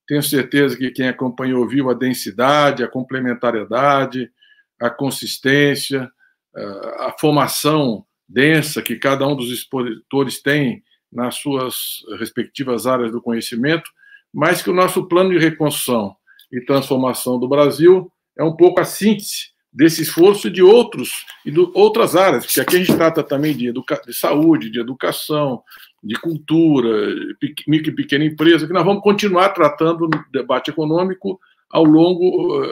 Tenho certeza que quem acompanhou viu a densidade, a complementariedade, a consistência, a formação densa que cada um dos expositores tem nas suas respectivas áreas do conhecimento, mas que o nosso plano de reconstrução e transformação do Brasil é um pouco a síntese desse esforço de outras áreas, porque aqui a gente trata também de saúde, de educação, de cultura, micro e pequena empresa, que nós vamos continuar tratando no debate econômico ao longo,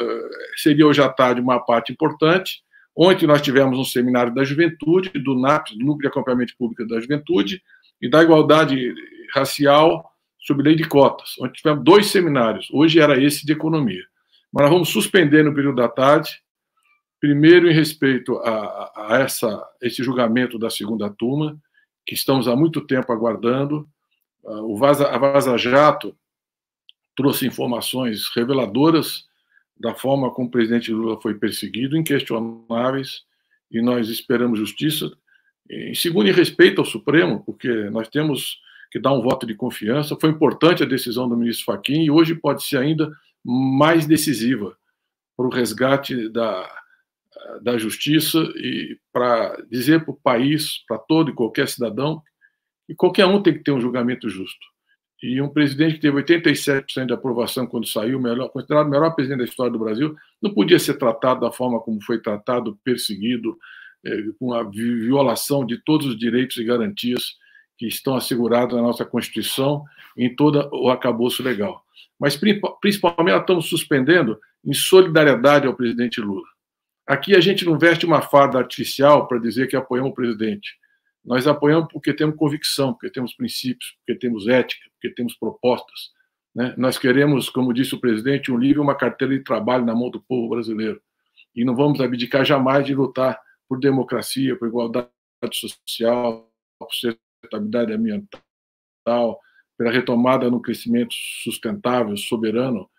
seria hoje à tarde uma parte importante. Ontem nós tivemos um seminário da juventude, do NAPS, do Núcleo de Acompanhamento Público da Juventude, e da igualdade racial sobre lei de cotas, onde tivemos 2 seminários. Hoje era esse de economia. Mas nós vamos suspender no período da tarde, primeiro em respeito a esse julgamento da segunda turma, que estamos há muito tempo aguardando. A Vaza Jato trouxe informações reveladoras da forma como o presidente Lula foi perseguido, inquestionáveis, e nós esperamos justiça. Em segundo, em respeito ao Supremo, porque nós temos que dar um voto de confiança. Foi importante a decisão do ministro Fachin e hoje pode ser ainda mais decisiva para o resgate da justiça e para dizer para o país, para todo e qualquer cidadão, que qualquer um tem que ter um julgamento justo. E um presidente que teve 87% de aprovação quando saiu, considerado o melhor presidente da história do Brasil, não podia ser tratado da forma como foi tratado, perseguido, com a violação de todos os direitos e garantias que estão asseguradas na nossa Constituição, em todo o arcabouço legal. Mas, principalmente, nós estamos suspendendo em solidariedade ao presidente Lula. Aqui a gente não veste uma farda artificial para dizer que apoiamos o presidente. Nós apoiamos porque temos convicção, porque temos princípios, porque temos ética, porque temos propostas, né? Nós queremos, como disse o presidente, um livro e uma carteira de trabalho na mão do povo brasileiro. E não vamos abdicar jamais de lutar por democracia, por igualdade social, por sustentabilidade ambiental, pela retomada no crescimento sustentável, soberano,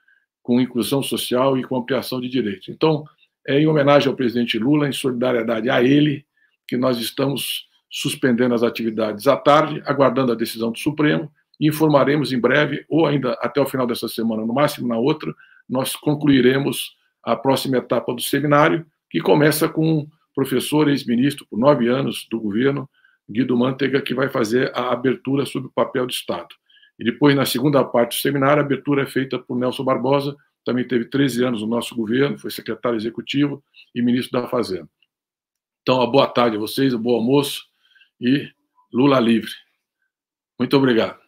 com inclusão social e com ampliação de direitos. Então, é em homenagem ao presidente Lula, em solidariedade a ele, que nós estamos suspendendo as atividades à tarde, aguardando a decisão do Supremo, e informaremos em breve, ou ainda até o final dessa semana, no máximo na outra, nós concluiremos a próxima etapa do seminário, que começa com um professor ex-ministro por 9 anos do governo, Guido Mantega, que vai fazer a abertura sobre o papel do Estado. E depois, na segunda parte do seminário, a abertura é feita por Nelson Barbosa, também teve 13 anos no nosso governo, foi secretário executivo e ministro da Fazenda. Então, boa tarde a vocês, um bom almoço e Lula livre. Muito obrigado.